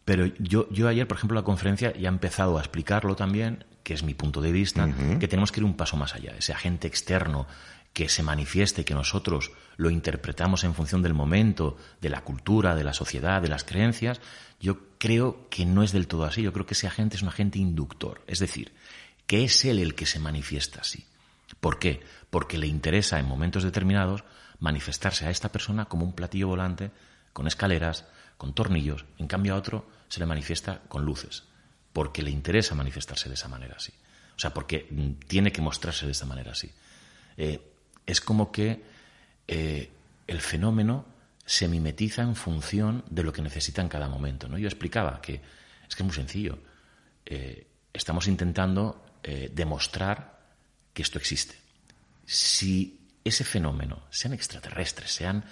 Pero yo ayer, por ejemplo, en la conferencia ya he empezado a explicarlo también, que es mi punto de vista, que tenemos que ir un paso más allá. Ese agente externo que se manifieste, que nosotros lo interpretamos en función del momento, de la cultura, de la sociedad, de las creencias, yo creo que no es del todo así. Yo creo que ese agente es un agente inductor, es decir, que es él el que se manifiesta así. ¿Por qué? Porque le interesa en momentos determinados manifestarse a esta persona como un platillo volante, con escaleras, con tornillos. En cambio a otro se le manifiesta con luces, porque le interesa manifestarse de esa manera así. O sea, porque tiene que mostrarse de esta manera así. Es como que el fenómeno se mimetiza en función de lo que necesita en cada momento, ¿no? Yo explicaba que es muy sencillo. Estamos intentando demostrar que esto existe. Si ese fenómeno, sean extraterrestres, sean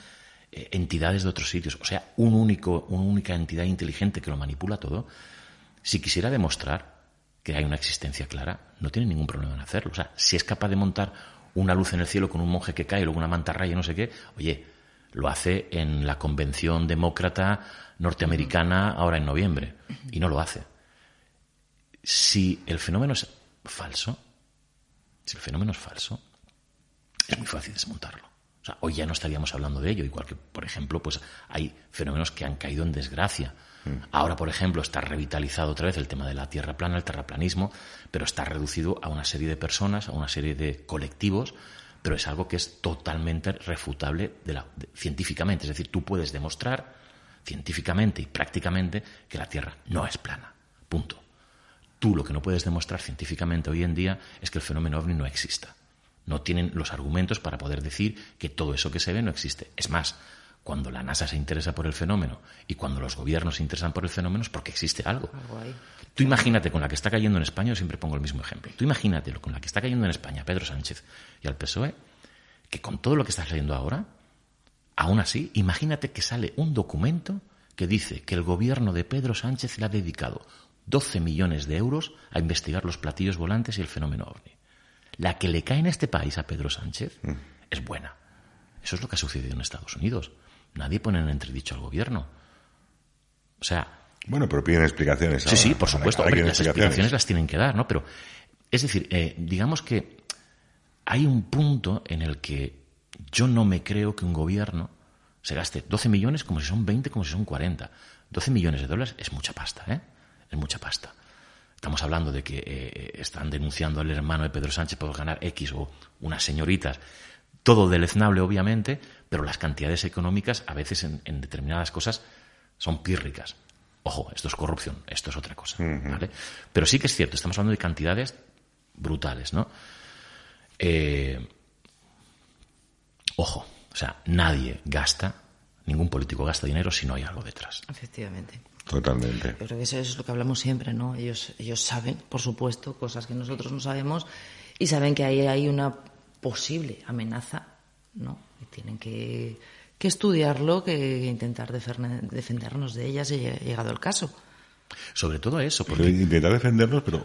entidades de otros sitios, o sea, una única entidad inteligente que lo manipula todo, si quisiera demostrar que hay una existencia clara, no tiene ningún problema en hacerlo. O sea, si es capaz de montar una luz en el cielo con un monje que cae y luego una mantarraya y no sé qué, oye, lo hace en la convención demócrata norteamericana ahora en noviembre, y no lo hace. Si el fenómeno es falso, es muy fácil desmontarlo. O sea, hoy ya no estaríamos hablando de ello, igual que, por ejemplo, pues hay fenómenos que han caído en desgracia. Ahora, por ejemplo, está revitalizado otra vez el tema de la tierra plana, el terraplanismo, pero está reducido a una serie de personas, a una serie de colectivos, pero es algo que es totalmente refutable científicamente. Es decir, tú puedes demostrar científicamente y prácticamente que la Tierra no es plana. Punto. Tú lo que no puedes demostrar científicamente hoy en día es que el fenómeno ovni no exista. No tienen los argumentos para poder decir que todo eso que se ve no existe. Es más, cuando la NASA se interesa por el fenómeno y cuando los gobiernos se interesan por el fenómeno es porque existe algo. Tú imagínate con la que está cayendo en España, yo siempre pongo el mismo ejemplo. Tú imagínate con la que está cayendo en España Pedro Sánchez y al PSOE, que con todo lo que está saliendo ahora, aún así, imagínate que sale un documento que dice que el gobierno de Pedro Sánchez le ha dedicado 12 millones de euros a investigar los platillos volantes y el fenómeno ovni. La que le cae en este país a Pedro Sánchez es buena. Eso es lo que ha sucedido en Estados Unidos. Nadie pone en entredicho al gobierno. O sea... Bueno, pero piden explicaciones. Ahora. Sí, por supuesto. Hombre, las explicaciones las tienen que dar, ¿no? Pero, es decir, digamos que hay un punto en el que yo no me creo que un gobierno se gaste 12 millones como si son 20, como si son 40. 12 millones de dólares es mucha pasta, ¿eh? Es mucha pasta. Estamos hablando de que están denunciando al hermano de Pedro Sánchez por ganar X o unas señoritas todo deleznable, obviamente, pero las cantidades económicas a veces en determinadas cosas son pírricas. Ojo, esto es corrupción, esto es otra cosa, ¿vale? Pero sí que es cierto, estamos hablando de cantidades brutales, ¿no? Ojo, o sea, ningún político gasta dinero si no hay algo detrás. Efectivamente. Totalmente. Yo creo que eso es lo que hablamos siempre, ¿no? Ellos saben, por supuesto, cosas que nosotros no sabemos y saben que ahí hay una posible amenaza, ¿no? Y tienen que estudiarlo, que intentar defendernos de ellas, llegado el caso. Sobre todo eso, porque... Pero intentar defendernos, pero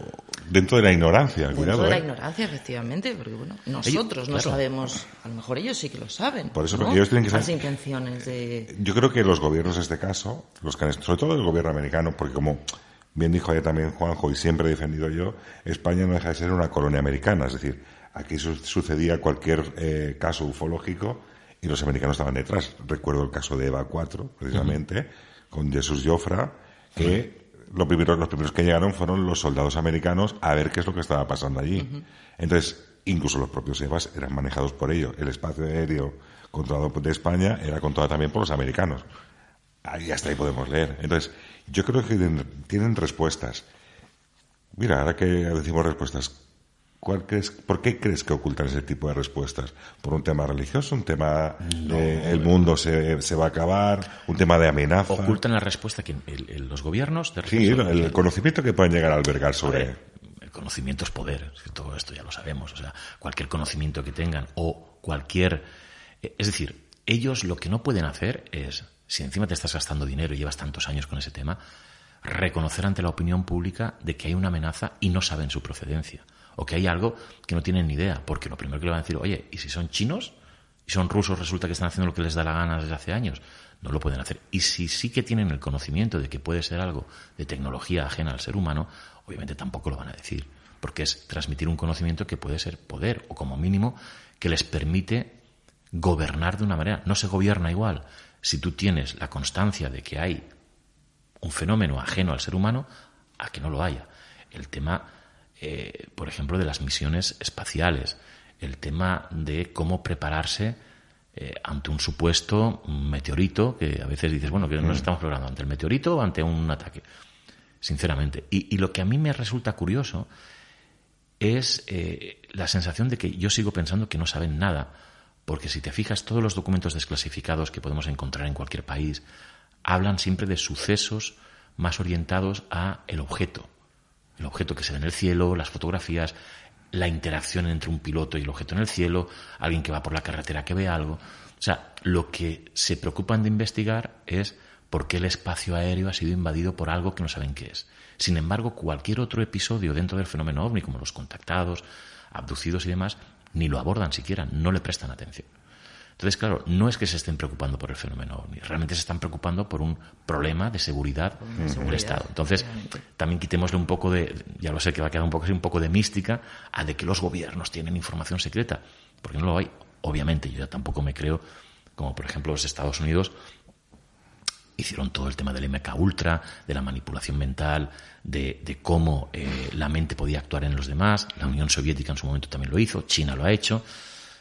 dentro de la ignorancia, cuidado. Dentro de la ignorancia, efectivamente, porque bueno, nosotros no sabemos, a lo mejor ellos sí que lo saben. Por eso, ¿no? ellos tienen que las saber. intenciones de... Yo creo que los gobiernos en este caso, sobre todo el gobierno americano, porque como bien dijo ayer también Juanjo y siempre he defendido yo, España no deja de ser una colonia americana, es decir, aquí sucedía cualquier caso ufológico y los americanos estaban detrás. Recuerdo el caso de Eva 4, precisamente, con Jesús Jofra, que los primeros que llegaron fueron los soldados americanos a ver qué es lo que estaba pasando allí. Entonces, incluso los propios EVAs eran manejados por ellos. El espacio aéreo controlado de España era controlado también por los americanos. Ahí hasta ahí podemos leer. Entonces, yo creo que tienen respuestas. Mira, ahora que decimos respuestas, ¿por qué crees que ocultan ese tipo de respuestas? ¿Por un tema religioso? ¿Un tema de el mundo se va a acabar? ¿Un tema de amenaza? Ocultan la respuesta que los gobiernos... Sí, el conocimiento que pueden llegar a albergar sobre... El conocimiento es poder, todo esto ya lo sabemos. O sea, cualquier conocimiento que tengan o cualquier... Es decir, ellos lo que no pueden hacer es, si encima te estás gastando dinero y llevas tantos años con ese tema, reconocer ante la opinión pública de que hay una amenaza y no saben su procedencia. O que hay algo que no tienen ni idea, porque lo primero que le van a decir, oye, ¿y si son chinos? ¿Y son rusos? Resulta que están haciendo lo que les da la gana desde hace años. No lo pueden hacer. Y si sí que tienen el conocimiento de que puede ser algo de tecnología ajena al ser humano, obviamente tampoco lo van a decir, porque es transmitir un conocimiento que puede ser poder, o como mínimo, que les permite gobernar de una manera. No se gobierna igual si tú tienes la constancia de que hay un fenómeno ajeno al ser humano a que no lo haya. El tema... por ejemplo, de las misiones espaciales, el tema de cómo prepararse ante un supuesto meteorito, que a veces dices, bueno, que nos estamos preparando ante el meteorito o ante un ataque, sinceramente. Y lo que a mí me resulta curioso es la sensación de que yo sigo pensando que no saben nada, porque si te fijas, todos los documentos desclasificados que podemos encontrar en cualquier país hablan siempre de sucesos más orientados a el objeto que se ve en el cielo, las fotografías, la interacción entre un piloto y el objeto en el cielo, alguien que va por la carretera que ve algo. O sea, lo que se preocupan de investigar es por qué el espacio aéreo ha sido invadido por algo que no saben qué es. Sin embargo, cualquier otro episodio dentro del fenómeno OVNI, como los contactados, abducidos y demás, ni lo abordan siquiera, no le prestan atención. Entonces, claro, no es que se estén preocupando por el fenómeno OVNI, realmente se están preocupando por un problema de seguridad del Estado. Entonces, también quitémosle un poco ya lo sé que va a quedar un poco de mística a de que los gobiernos tienen información secreta, porque no lo hay. Obviamente, yo ya tampoco me creo, como por ejemplo los Estados Unidos hicieron todo el tema del MK Ultra, de la manipulación mental, de cómo la mente podía actuar en los demás. La Unión Soviética en su momento también lo hizo, China lo ha hecho.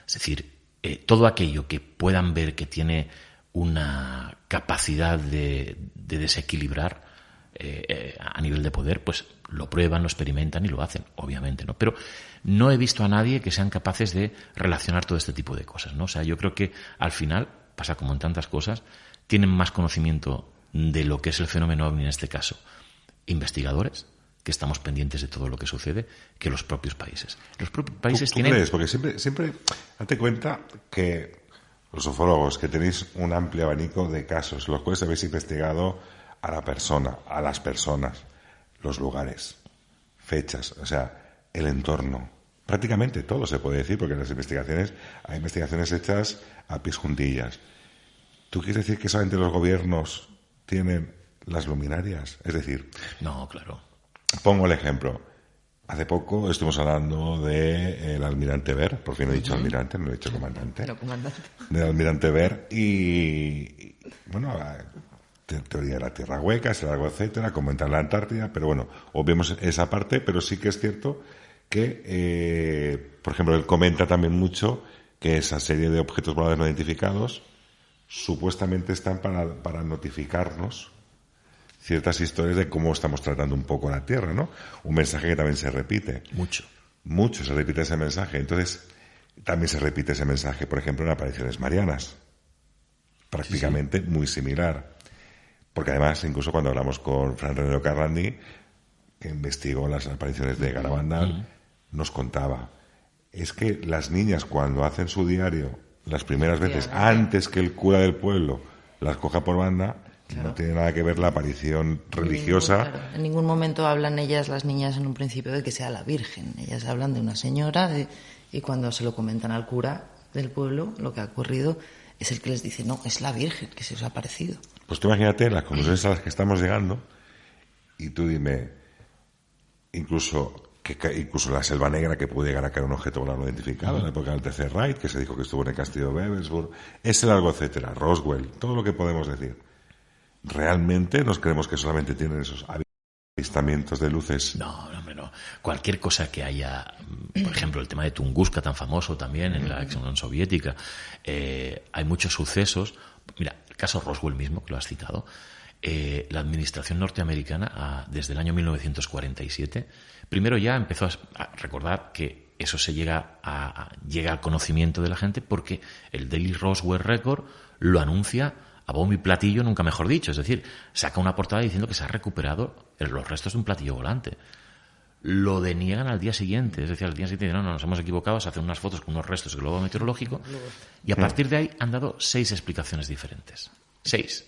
Es decir, todo aquello que puedan ver que tiene una capacidad de desequilibrar a nivel de poder, pues lo prueban, lo experimentan y lo hacen, obviamente, ¿no? Pero no he visto a nadie que sean capaces de relacionar todo este tipo de cosas, ¿no? O sea, yo creo que al final, pasa como en tantas cosas, tienen más conocimiento de lo que es el fenómeno OVNI en este caso, investigadores, que estamos pendientes de todo lo que sucede, que los propios países. Los propios países ¿Tú crees? Porque siempre date cuenta que los ufólogos, que tenéis un amplio abanico de casos, los cuales habéis investigado a la persona, a las personas, los lugares, fechas, o sea, el entorno. Prácticamente todo se puede decir, porque las investigaciones, hay investigaciones hechas a pies juntillas. ¿Tú quieres decir que solamente los gobiernos tienen las luminarias? Es decir... No, claro. Pongo el ejemplo. Hace poco estuvimos hablando del almirante Ver, por fin he dicho almirante, no he dicho comandante. No, comandante. Del almirante Ver y bueno, teoría de la Tierra hueca, etcétera, comentar la Antártida, pero bueno, obviemos esa parte, pero sí que es cierto que, por ejemplo, él comenta también mucho que esa serie de objetos voladores no identificados supuestamente están para notificarnos ciertas historias de cómo estamos tratando un poco la Tierra, ¿no? Un mensaje que también se repite. Mucho se repite ese mensaje. Entonces, también se repite ese mensaje, por ejemplo, en apariciones marianas. Prácticamente muy similar. Porque además, incluso cuando hablamos con Fran Renero Carrandi, que investigó las apariciones de Garabandal, nos contaba, es que las niñas cuando hacen su diario, las primeras veces, antes que el cura del pueblo las coja por banda, no tiene nada que ver la aparición religiosa. En ningún momento hablan ellas, las niñas, en un principio de que sea la Virgen. Ellas hablan de una señora y cuando se lo comentan al cura del pueblo, lo que ha ocurrido es el que les dice, no, es la Virgen que se os ha aparecido. Pues tú imagínate las conclusiones a las que estamos llegando y tú dime, incluso la Selva Negra, que puede llegar a caer un objeto volador no identificado en la época del Tercer Reich, que se dijo que estuvo en el castillo de Wewelsburg, ese largo etcétera, Roswell, todo lo que podemos decir. ¿Realmente nos creemos que solamente tienen esos avistamientos de luces? No, hombre, no. Cualquier cosa que haya, por ejemplo, el tema de Tunguska, tan famoso también en la ex Unión Soviética, hay muchos sucesos. Mira, el caso Roswell mismo, que lo has citado, la administración norteamericana, desde el año 1947, primero ya empezó a recordar que eso se llega al conocimiento de la gente porque el Daily Roswell Record lo anuncia a bombo y platillo, nunca mejor dicho. Es decir, saca una portada diciendo que se ha recuperado los restos de un platillo volante. Lo deniegan al día siguiente. Es decir, al día siguiente no, nos hemos equivocado, se hacen unas fotos con unos restos del globo meteorológico y a partir de ahí han dado 6 explicaciones diferentes. 6.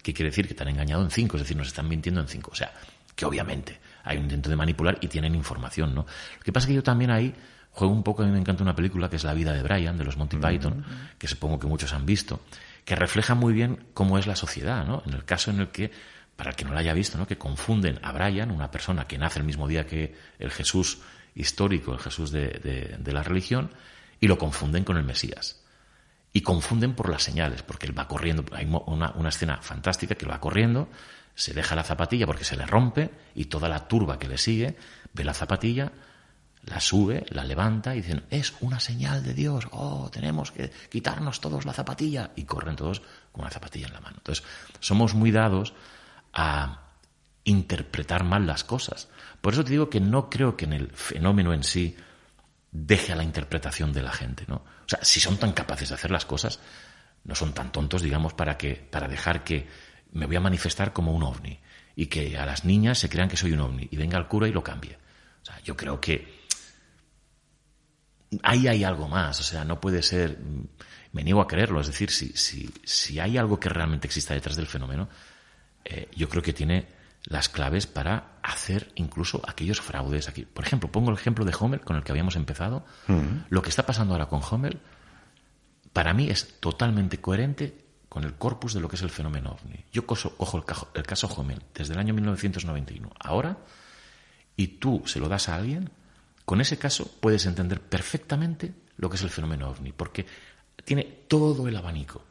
¿Qué quiere decir? Que te han engañado en 5, es decir, nos están mintiendo en 5. O sea, que obviamente hay un intento de manipular y tienen información, ¿no? Lo que pasa es que yo también ahí juego un poco, a mí me encanta una película que es La vida de Brian, de los Monty Python, que supongo que muchos han visto, que refleja muy bien cómo es la sociedad, ¿no? En el caso en el que, para el que no la haya visto, ¿no?, que confunden a Brian, una persona que nace el mismo día que el Jesús histórico, el Jesús de la religión, y lo confunden con el Mesías. Y confunden por las señales, porque él va corriendo. Hay una escena fantástica que va corriendo, se deja la zapatilla porque se le rompe, y toda la turba que le sigue ve la zapatilla, la sube, la levanta y dicen, es una señal de Dios, tenemos que quitarnos todos la zapatilla, y corren todos con una zapatilla en la mano. Entonces, somos muy dados a interpretar mal las cosas. Por eso te digo que no creo que en el fenómeno en sí deje a la interpretación de la gente, ¿no? O sea, si son tan capaces de hacer las cosas, no son tan tontos, digamos, para dejar que me voy a manifestar como un ovni y que a las niñas se crean que soy un ovni y venga el cura y lo cambie. O sea, yo creo que ahí hay algo más. O sea, no puede ser, me niego a creerlo. Es decir, si hay algo que realmente exista detrás del fenómeno, yo creo que tiene las claves para hacer incluso aquellos fraudes aquí. Por ejemplo, pongo el ejemplo de Hommel, con el que habíamos empezado. Lo que está pasando ahora con Hommel, para mí es totalmente coherente con el corpus de lo que es el fenómeno ovni. Yo cojo el caso Hommel desde el año 1991 ahora, y tú se lo das a alguien, con ese caso puedes entender perfectamente lo que es el fenómeno ovni, porque tiene todo el abanico: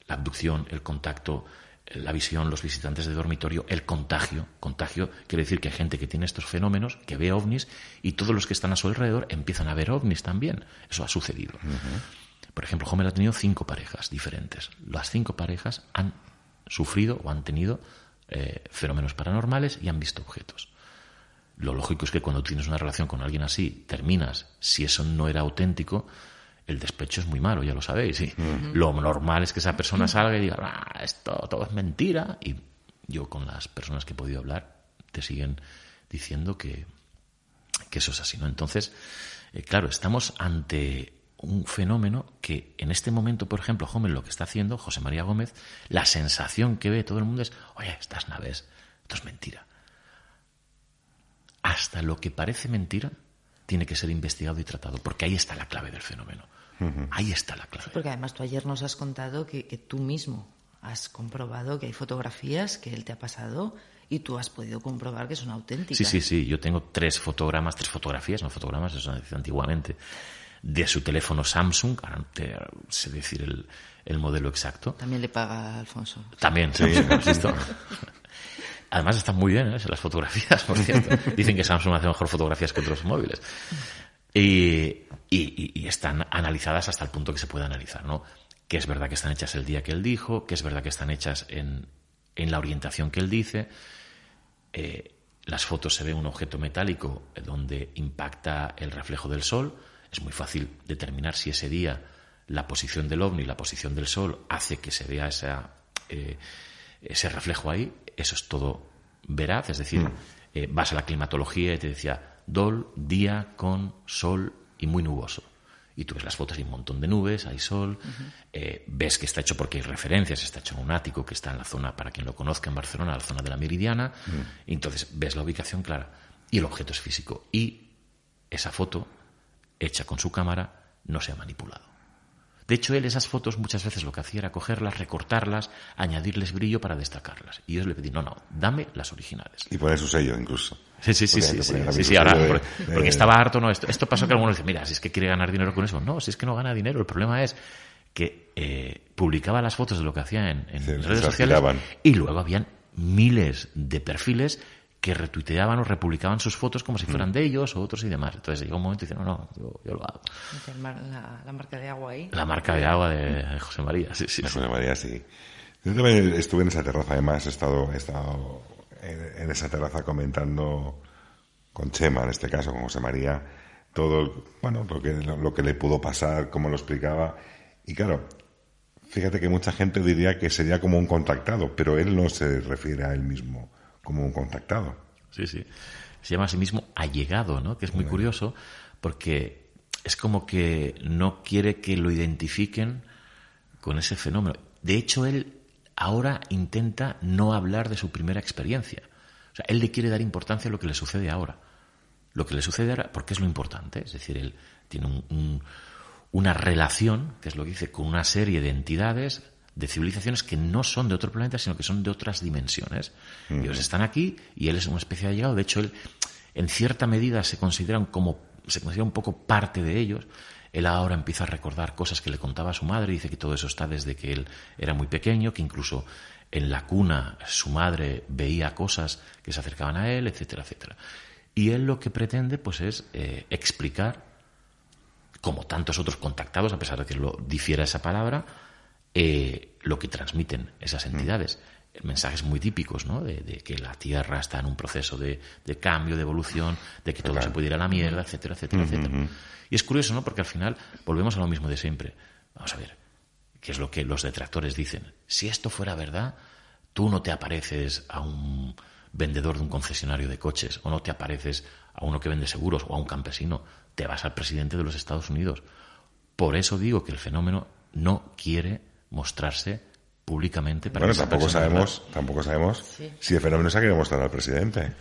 la abducción, el contacto, la visión, los visitantes de dormitorio, el contagio. Contagio quiere decir que hay gente que tiene estos fenómenos, que ve ovnis, y todos los que están a su alrededor empiezan a ver ovnis también. Eso ha sucedido. Por ejemplo, Hommel ha tenido 5 parejas diferentes. Las 5 parejas han sufrido o han tenido fenómenos paranormales y han visto objetos. Lo lógico es que cuando tienes una relación con alguien así, terminas, si eso no era auténtico, el despecho es muy malo, ya lo sabéis. Y lo normal es que esa persona salga y diga, esto todo es mentira. Y yo, con las personas que he podido hablar, te siguen diciendo que eso es así, ¿no? Entonces, claro, estamos ante un fenómeno que en este momento, por ejemplo, Hommel lo que está haciendo, José María Gómez, la sensación que ve todo el mundo es, oye, estas naves, esto es mentira. Hasta lo que parece mentira tiene que ser investigado y tratado, porque ahí está la clave del fenómeno. Ahí está la clave. Sí, porque además tú ayer nos has contado que tú mismo has comprobado que hay fotografías que él te ha pasado y tú has podido comprobar que son auténticas. Sí. Yo tengo 3 fotografías, no fotogramas, eso se dice antiguamente, de su teléfono Samsung, sé decir el modelo exacto. También le paga a Alfonso. También, Samsung. Además están muy bien, las fotografías, por cierto. Dicen que Samsung hace mejor fotografías que otros móviles. y están analizadas hasta el punto que se puede analizar, ¿no? Que es verdad que están hechas el día que él dijo, que es verdad que están hechas en la orientación que él dice. Las fotos se ve un objeto metálico donde impacta el reflejo del sol. Es muy fácil determinar si ese día la posición del ovni, la posición del sol, hace que se vea ese reflejo ahí. Eso es todo veraz, es decir, vas a la climatología y te decía día con sol y muy nuboso. Y tú ves las fotos y hay un montón de nubes, hay sol, ves que está hecho porque hay referencias, está hecho en un ático que está en la zona, para quien lo conozca, en Barcelona, la zona de la Meridiana, y entonces ves la ubicación clara y el objeto es físico. Y esa foto, hecha con su cámara, no se ha manipulado. De hecho, él esas fotos muchas veces lo que hacía era cogerlas, recortarlas, añadirles brillo para destacarlas. Y yo le pedí, no, dame las originales. Y poner su sello incluso. Sí, ahora, porque estaba harto, no, esto pasó que algunos dicen, mira, si es que quiere ganar dinero con eso. No, si es que no gana dinero, el problema es que publicaba las fotos de lo que hacía en redes sociales y luego habían miles de perfiles que retuiteaban o republicaban sus fotos como si fueran de ellos o otros y demás. Entonces llegó un momento y dicen, no, yo lo hago. La marca de agua ahí. La marca de agua de José María, sí. José María, sí. Yo también estuve en esa terraza, además he estado en esa terraza comentando con Chema, en este caso, con José María, todo, lo que le pudo pasar, cómo lo explicaba. Y claro, fíjate que mucha gente diría que sería como un contactado, pero él no se refiere a él mismo como un contactado. Sí. Se llama a sí mismo allegado, ¿no? Que es muy curioso porque es como que no quiere que lo identifiquen con ese fenómeno. De hecho, él ahora intenta no hablar de su primera experiencia. O sea, él le quiere dar importancia a lo que le sucede ahora. Lo que le sucede ahora, porque es lo importante. Es decir, él tiene una relación, que es lo que dice, con una serie de entidades, de civilizaciones que no son de otro planeta, sino que son de otras dimensiones. Ellos están aquí y él es una especie de allegado. De hecho, él, en cierta medida, se considera un poco parte de ellos. Él ahora empieza a recordar cosas que le contaba a su madre, dice que todo eso está desde que él era muy pequeño, que incluso en la cuna su madre veía cosas que se acercaban a él, etcétera, etcétera. Y él lo que pretende pues es explicar, como tantos otros contactados, a pesar de que lo difiera esa palabra, lo que transmiten esas entidades. Mensajes muy típicos, ¿no? De que la Tierra está en un proceso de cambio, de evolución, de que todo se puede ir a la mierda, etcétera, etcétera, etcétera. Y es curioso, ¿no? Porque al final volvemos a lo mismo de siempre. Vamos a ver, ¿qué es lo que los detractores dicen? Si esto fuera verdad, tú no te apareces a un vendedor de un concesionario de coches, o no te apareces a uno que vende seguros, o a un campesino, te vas al presidente de los Estados Unidos. Por eso digo que el fenómeno no quiere mostrarse públicamente para tampoco sabemos si el fenómeno se ha querido mostrar al presidente,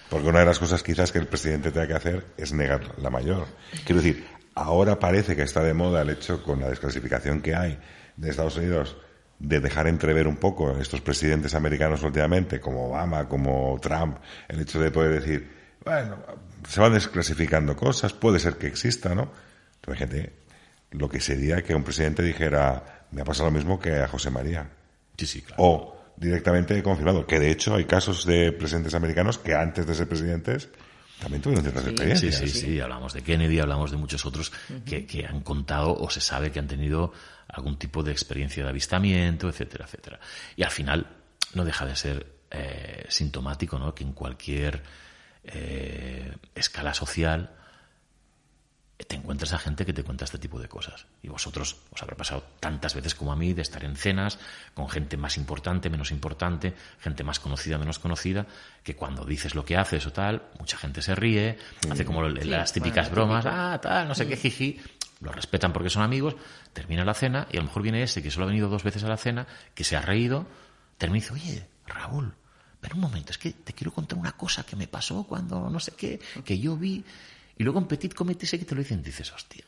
porque una de las cosas quizás que el presidente tenga que hacer es negar la mayor. Quiero decir, ahora parece que está de moda el hecho, con la desclasificación que hay de Estados Unidos, de dejar entrever un poco estos presidentes americanos últimamente, como Obama, como Trump, el hecho de poder decir, bueno, se van desclasificando cosas, puede ser que exista, ¿no? Pero gente, lo que sería que un presidente dijera, me ha pasado lo mismo que a José María. Sí, claro. O directamente confirmado, que de hecho hay casos de presidentes americanos que antes de ser presidentes también tuvieron ciertas experiencias. Sí, hablamos de Kennedy, hablamos de muchos otros que han contado o se sabe que han tenido algún tipo de experiencia de avistamiento, etcétera, etcétera. Y al final no deja de ser sintomático, ¿no? Que en cualquier escala social te encuentras a gente que te cuenta este tipo de cosas. Y vosotros os habrá pasado tantas veces como a mí de estar en cenas con gente más importante, menos importante, gente más conocida, menos conocida, que cuando dices lo que haces o tal, mucha gente se ríe, hace como las típicas bromas, tal, no sé qué, jiji, lo respetan porque son amigos, termina la cena y a lo mejor viene ese que solo ha venido 2 veces a la cena, que se ha reído, termina y dice, oye, Raúl, pero un momento, es que te quiero contar una cosa que me pasó cuando no sé qué, que yo vi. Y luego en Petit Comité sé que te lo dicen y dices, hostia,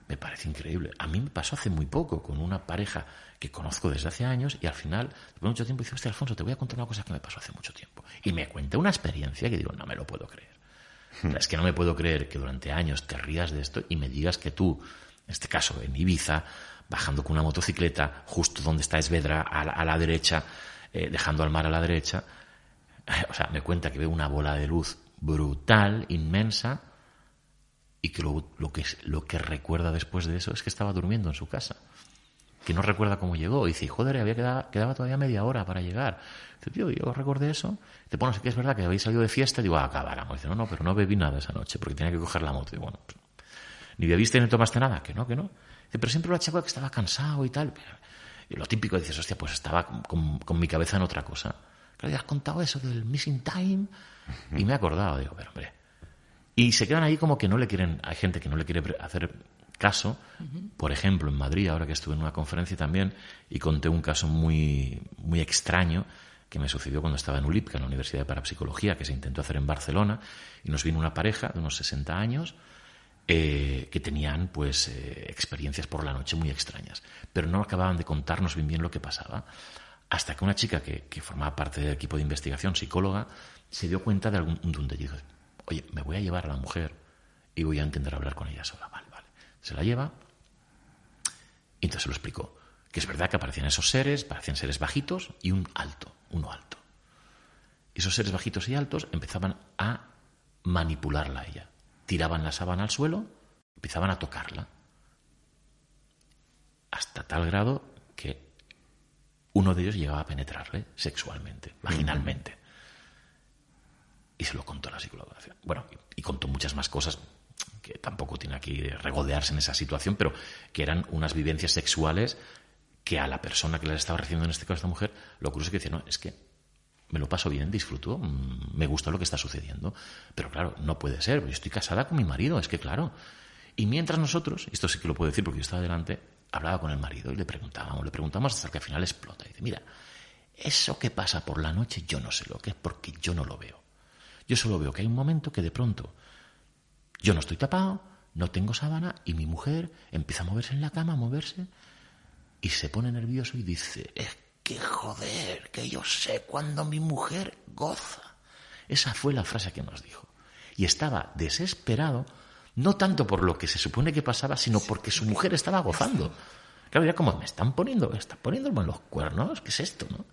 me parece increíble. A mí me pasó hace muy poco con una pareja que conozco desde hace años y al final, después de mucho tiempo, dice, hostia, Alfonso, te voy a contar una cosa que me pasó hace mucho tiempo. Y me cuenta una experiencia que digo, no me lo puedo creer. O sea, es que no me puedo creer que durante años te rías de esto y me digas que tú, en este caso en Ibiza, bajando con una motocicleta, justo donde está Esvedra, a la derecha, dejando al mar a la derecha, o sea, me cuenta que ve una bola de luz brutal, inmensa, y que lo que recuerda después de eso es que estaba durmiendo en su casa. Que no recuerda cómo llegó. Y dice, joder, quedaba todavía media hora para llegar. Dice, tío, yo recordé eso. Dice, bueno, sí que es verdad que habéis salido de fiesta. Y digo, acabáramos. Dice, no, pero no bebí nada esa noche porque tenía que coger la moto. Y bueno, pues, ni bebiste ni tomaste nada. Que no. Dice, pero siempre lo achaco que estaba cansado y tal. Y lo típico, dices, hostia, pues estaba con mi cabeza en otra cosa. Claro, ya has contado eso del missing time. Y me he acordado. Digo, pero hombre. Y se quedan ahí como que no le quieren, hay gente que no le quiere hacer caso. Por ejemplo, en Madrid, ahora que estuve en una conferencia también, y conté un caso muy, muy extraño que me sucedió cuando estaba en ULIPCA, en la Universidad de Parapsicología, que se intentó hacer en Barcelona, y nos vino una pareja de unos 60 años que tenían pues experiencias por la noche muy extrañas, pero no acababan de contarnos bien lo que pasaba, hasta que una chica que formaba parte del equipo de investigación, psicóloga, se dio cuenta de un detalle. Oye, me voy a llevar a la mujer y voy a intentar hablar con ella sola. Vale. Se la lleva y entonces se lo explicó. Que es verdad que aparecían esos seres, parecían seres bajitos y uno alto. Y esos seres bajitos y altos empezaban a manipularla a ella. Tiraban la sábana al suelo, empezaban a tocarla. Hasta tal grado que uno de ellos llegaba a penetrarle sexualmente, vaginalmente. Y se lo contó la psicóloga. Bueno, y contó muchas más cosas que tampoco tiene aquí regodearse en esa situación, pero que eran unas vivencias sexuales que a la persona que les estaba recibiendo, en este caso a esta mujer, lo curioso es que decía, no, es que me lo paso bien, disfruto, me gusta lo que está sucediendo, pero claro, no puede ser, yo estoy casada con mi marido, es que claro. Y mientras nosotros, esto sí que lo puedo decir porque yo estaba delante, hablaba con el marido y le preguntamos hasta que al final explota. Y dice, mira, eso que pasa por la noche yo no sé lo que es porque yo no lo veo. Yo solo veo que hay un momento que de pronto yo no estoy tapado, no tengo sábana y mi mujer empieza a moverse en la cama, y se pone nervioso y dice, es que joder, que yo sé cuando mi mujer goza. Esa fue la frase que nos dijo. Y estaba desesperado, no tanto por lo que se supone que pasaba, sino porque su mujer estaba gozando. Claro, era como, me están poniéndome los cuernos, ¿qué es esto, no?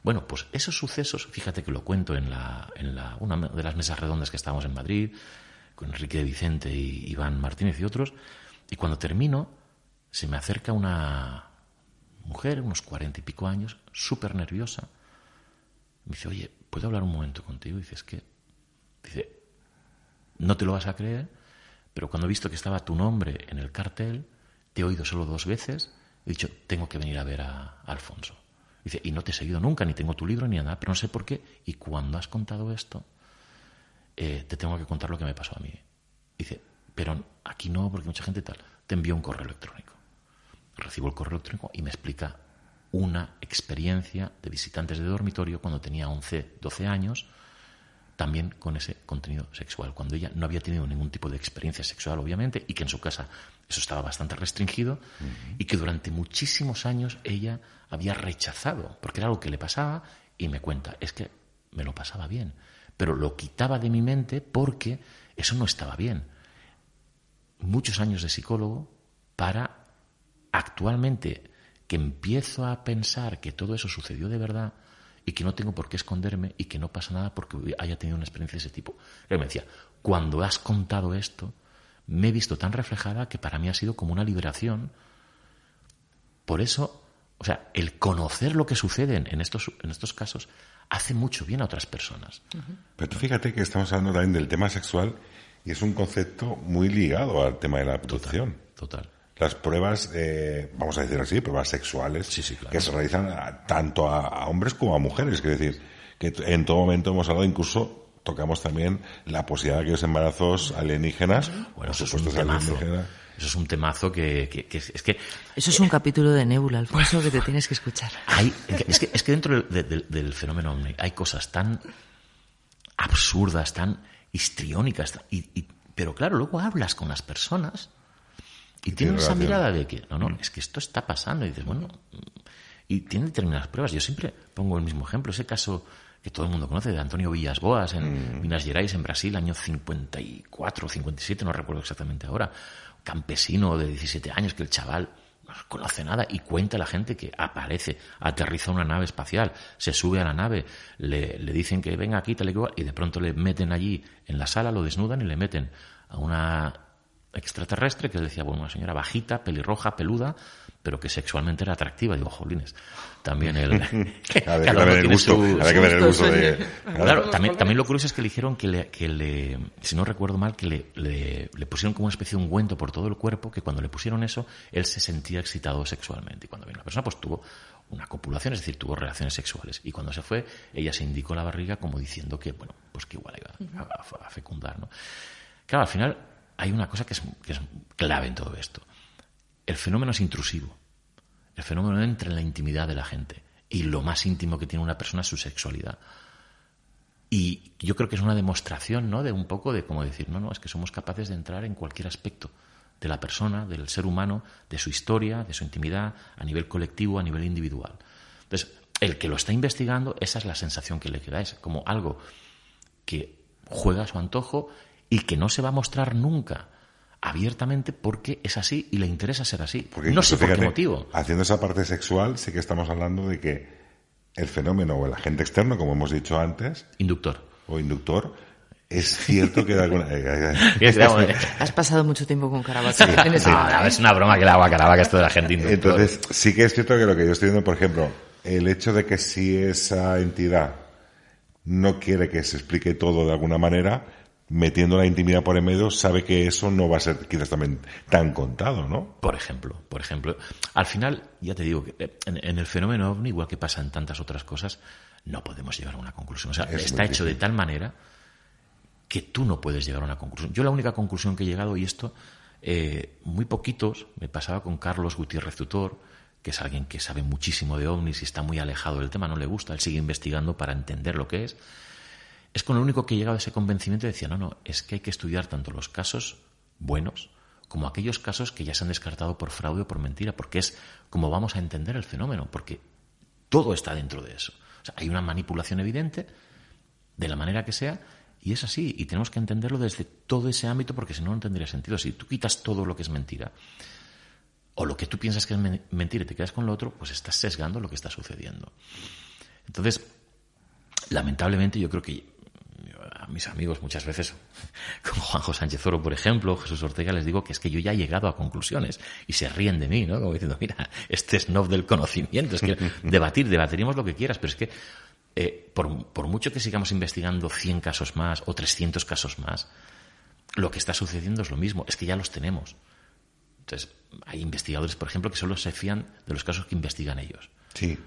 Bueno, pues esos sucesos, fíjate que lo cuento en una de las mesas redondas que estábamos en Madrid, con Enrique de Vicente y Iván Martínez y otros, y cuando termino, se me acerca una mujer, unos 40 y pico años, súper nerviosa. Me dice, oye, ¿puedo hablar un momento contigo? Y dice, no te lo vas a creer, pero cuando he visto que estaba tu nombre en el cartel, te he oído solo 2 veces, he dicho, tengo que venir a ver a Alfonso. Dice, y no te he seguido nunca, ni tengo tu libro, ni nada, pero no sé por qué. Y cuando has contado esto, te tengo que contar lo que me pasó a mí. Dice, pero aquí no, porque mucha gente tal. Te envío un correo electrónico. Recibo el correo electrónico y me explica una experiencia de visitantes de dormitorio cuando tenía 11, 12 años, también con ese contenido sexual, cuando ella no había tenido ningún tipo de experiencia sexual, obviamente, y que en su casa eso estaba bastante restringido, y que durante muchísimos años ella había rechazado, porque era algo que le pasaba, y me cuenta, es que me lo pasaba bien, pero lo quitaba de mi mente porque eso no estaba bien. Muchos años de psicólogo para actualmente que empiezo a pensar que todo eso sucedió de verdad y que no tengo por qué esconderme y que no pasa nada porque haya tenido una experiencia de ese tipo. Él me decía, cuando has contado esto, me he visto tan reflejada que para mí ha sido como una liberación. Por eso, o sea, el conocer lo que sucede en estos casos hace mucho bien a otras personas. Pero tú fíjate que estamos hablando también del tema sexual y es un concepto muy ligado al tema de la abducción. Total. Las pruebas, vamos a decir así, pruebas sexuales, sí, claro, que se realizan tanto a hombres como a mujeres. Es decir, que en todo momento hemos hablado, incluso tocamos también la posibilidad de aquellos embarazos alienígenas. Bueno, eso es un temazo. Eso es un temazo que es que... Eso es un capítulo de Nébula, Alfonso, que te tienes que escuchar. Es que dentro del fenómeno ovni hay cosas tan absurdas, tan histriónicas, pero claro, luego hablas con las personas y tienen esa mirada de que, no, es que esto está pasando. Y dices, bueno, y tienen determinadas pruebas. Yo siempre pongo el mismo ejemplo, ese caso que todo el mundo conoce, de Antonio Villas Boas en Minas Gerais, en Brasil, año 54 o 57, no recuerdo exactamente ahora. Campesino de 17 años, que el chaval no conoce nada y cuenta a la gente que aparece, aterriza una nave espacial, se sube a la nave, le dicen que venga aquí, tal y cual, y de pronto le meten allí en la sala, lo desnudan y le meten a una extraterrestre que decía, bueno, una señora bajita, pelirroja, peluda, pero que sexualmente era atractiva. Digo, jolines, también el... Había que ver el gusto, había que ver el gusto de... Claro, también lo curioso es que le dijeron que si no recuerdo mal, que le pusieron como una especie de ungüento por todo el cuerpo, que cuando le pusieron eso, él se sentía excitado sexualmente. Y cuando vino la persona, pues tuvo una copulación, es decir, tuvo relaciones sexuales. Y cuando se fue, ella se indicó la barriga como diciendo que, bueno, pues que igual iba a fecundar, ¿no? Claro, al final hay una cosa que es clave en todo esto. El fenómeno es intrusivo. El fenómeno entra en la intimidad de la gente. Y lo más íntimo que tiene una persona es su sexualidad. Y yo creo que es una demostración, ¿no?, de un poco de cómo decir, no, es que somos capaces de entrar en cualquier aspecto de la persona, del ser humano, de su historia, de su intimidad, a nivel colectivo, a nivel individual. Entonces, el que lo está investigando, esa es la sensación que le queda. Es como algo que juega a su antojo y que no se va a mostrar nunca abiertamente porque es así y le interesa ser así. Porque no sé por qué motivo. Haciendo esa parte sexual, sí que estamos hablando de que el fenómeno o el agente externo, como hemos dicho antes, inductor, es cierto que de alguna... Has pasado mucho tiempo con Caravaca. Sí, es una broma que le hago a Caravaca esto de la gente inductor. Entonces, sí que es cierto que lo que yo estoy viendo, por ejemplo, el hecho de que si esa entidad no quiere que se explique todo de alguna manera, metiendo la intimidad por en medio, sabe que eso no va a ser quizás también tan contado, ¿no? Por ejemplo, al final, ya te digo, que en el fenómeno OVNI, igual que pasa en tantas otras cosas, no podemos llegar a una conclusión. O sea, está hecho de tal manera que tú no puedes llegar a una conclusión. Yo la única conclusión que he llegado, y esto, muy poquitos, me pasaba con Carlos Gutiérrez Tutor, que es alguien que sabe muchísimo de ovnis y está muy alejado del tema, no le gusta, él sigue investigando para entender lo que es con lo único que he llegado a ese convencimiento. Decía, no, es que hay que estudiar tanto los casos buenos como aquellos casos que ya se han descartado por fraude o por mentira, porque es como vamos a entender el fenómeno, porque todo está dentro de eso. O sea, hay una manipulación evidente, de la manera que sea, y es así, y tenemos que entenderlo desde todo ese ámbito, porque si no, no tendría sentido. Si tú quitas todo lo que es mentira, o lo que tú piensas que es mentira y te quedas con lo otro, pues estás sesgando lo que está sucediendo. Entonces, lamentablemente, yo creo que a mis amigos muchas veces, como Juanjo Sánchez Oro, por ejemplo, Jesús Ortega, les digo que es que yo ya he llegado a conclusiones y se ríen de mí, ¿no? Como diciendo, mira, este snob del conocimiento, es que debatiríamos lo que quieras, pero es que por mucho que sigamos investigando 100 casos más o 300 casos más, lo que está sucediendo es lo mismo, es que ya los tenemos. Entonces, hay investigadores, por ejemplo, que solo se fían de los casos que investigan ellos. Sí.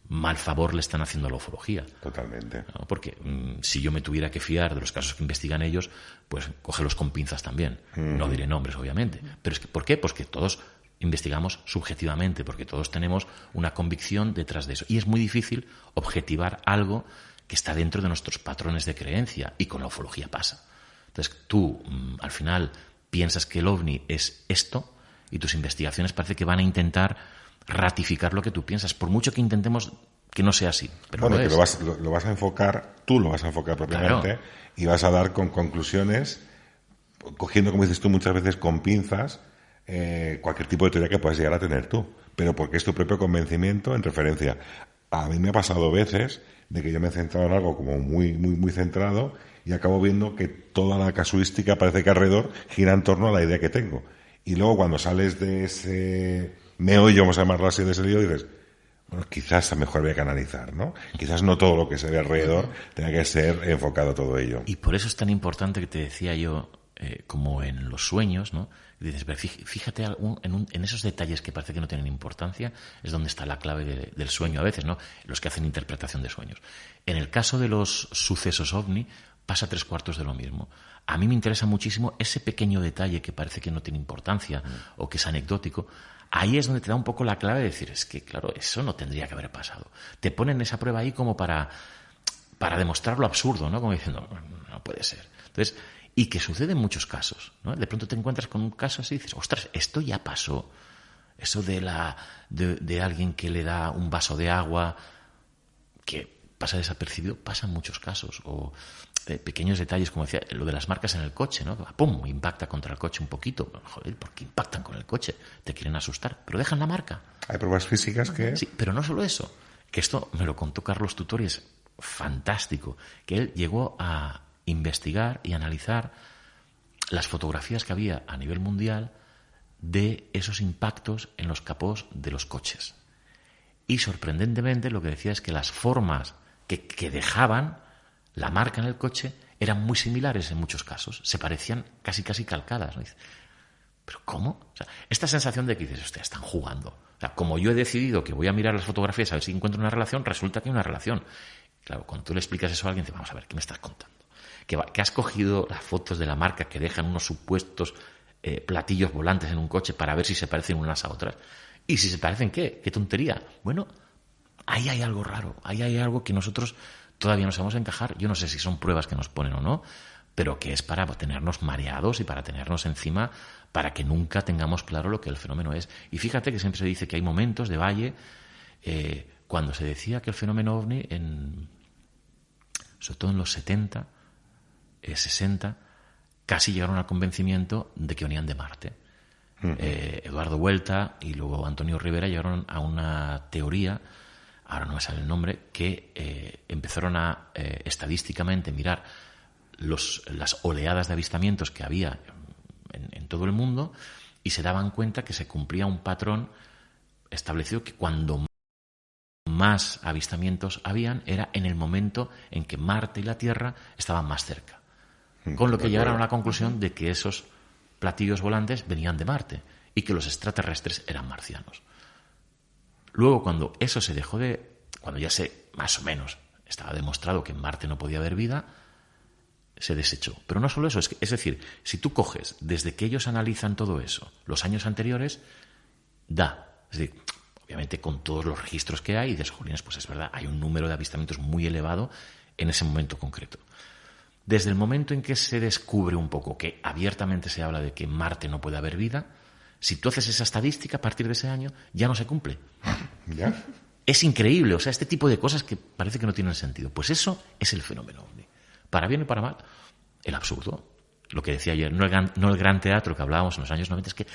Mal favor le están haciendo a la ufología. Totalmente. ¿No? Porque si yo me tuviera que fiar de los casos que investigan ellos, pues cógelos con pinzas también. No diré nombres, obviamente. Pero es que, ¿por qué? Pues que todos investigamos subjetivamente, porque todos tenemos una convicción detrás de eso. Y es muy difícil objetivar algo que está dentro de nuestros patrones de creencia. Y con la ufología pasa. Entonces tú, al final, piensas que el OVNI es esto y tus investigaciones parece que van a intentar ratificar lo que tú piensas, por mucho que intentemos que no sea así. Pero bueno, no que lo vas a enfocar, tú lo vas a enfocar propiamente, claro, y vas a dar con conclusiones, cogiendo, como dices tú, muchas veces con pinzas, cualquier tipo de teoría que puedas llegar a tener tú, pero porque es tu propio convencimiento en referencia. A mí me ha pasado veces de que yo me he centrado en algo como muy, muy, muy centrado y acabo viendo que toda la casuística parece que alrededor gira en torno a la idea que tengo. Y luego cuando sales de ese meollo, vamos a llamarlo así, de ese lío, dices, bueno, quizás a mejor había que analizar, ¿no? Quizás no todo lo que se ve alrededor tenga que ser enfocado a todo ello. Y por eso es tan importante que te decía yo, como en los sueños, ¿no? Dices, pero fíjate en esos detalles que parece que no tienen importancia, es donde está la clave del sueño a veces, ¿no? Los que hacen interpretación de sueños. En el caso de los sucesos OVNI, pasa 3/4 de lo mismo. A mí me interesa muchísimo ese pequeño detalle que parece que no tiene importancia o que es anecdótico. Ahí es donde te da un poco la clave de decir, es que, claro, eso no tendría que haber pasado. Te ponen esa prueba ahí como para demostrar lo absurdo, ¿no? Como diciendo, no puede ser. Entonces, y que sucede en muchos casos, ¿no? De pronto te encuentras con un caso así y dices, ostras, esto ya pasó. Eso de alguien que le da un vaso de agua que pasa desapercibido, pasa en muchos casos. O pequeños detalles, como decía, lo de las marcas en el coche, ¿no? ¡Pum! Impacta contra el coche un poquito. Joder, ¿por qué impactan con el coche? Te quieren asustar, pero dejan la marca. Hay pruebas físicas que... Sí, pero no solo eso. Que esto me lo contó Carlos Tutor y es fantástico. Que él llegó a investigar y analizar las fotografías que había a nivel mundial de esos impactos en los capós de los coches. Y sorprendentemente lo que decía es que las formas que dejaban la marca en el coche eran muy similares en muchos casos, se parecían casi calcadas, ¿no? Dice, ¿pero cómo? O sea, esta sensación de que dices, hostia, están jugando. O sea, como yo he decidido que voy a mirar las fotografías a ver si encuentro una relación, resulta que hay una relación. Claro, cuando tú le explicas eso a alguien, dice, vamos a ver, ¿qué me estás contando? Que has cogido las fotos de la marca que dejan unos supuestos platillos volantes en un coche para ver si se parecen unas a otras. Y si se parecen, ¿qué? ¿Qué tontería? Bueno, ahí hay algo raro, ahí hay algo que nosotros todavía no sabemos encajar. Yo no sé si son pruebas que nos ponen o no, pero que es para tenernos mareados y para tenernos encima, para que nunca tengamos claro lo que el fenómeno es. Y fíjate que siempre se dice que hay momentos de valle, cuando se decía que el fenómeno OVNI, sobre todo en los 70, 60, casi llegaron al convencimiento de que venían de Marte. Eduardo Vuelta y luego Antonio Rivera llegaron a una teoría, ahora no me sale el nombre, que empezaron a estadísticamente mirar las oleadas de avistamientos que había en todo el mundo y se daban cuenta que se cumplía un patrón establecido, que cuando más avistamientos habían era en el momento en que Marte y la Tierra estaban más cerca. Con lo que llegaron a la conclusión de que esos platillos volantes venían de Marte y que los extraterrestres eran marcianos. Luego, cuando eso se dejó cuando ya más o menos estaba demostrado que en Marte no podía haber vida, se desechó. Pero no solo eso, es decir, si tú coges desde que ellos analizan todo eso, los años anteriores, es decir, obviamente con todos los registros que hay, y de jolines, pues es verdad, hay un número de avistamientos muy elevado en ese momento concreto. Desde el momento en que se descubre un poco que abiertamente se habla de que en Marte no puede haber vida, si tú haces esa estadística a partir de ese año, ya no se cumple. ¿Ya? Es increíble, o sea, este tipo de cosas que parece que no tienen sentido. Pues eso es el fenómeno OVNI. Para bien y para mal, el absurdo. Lo que decía ayer, no el gran teatro que hablábamos en los años 90, es que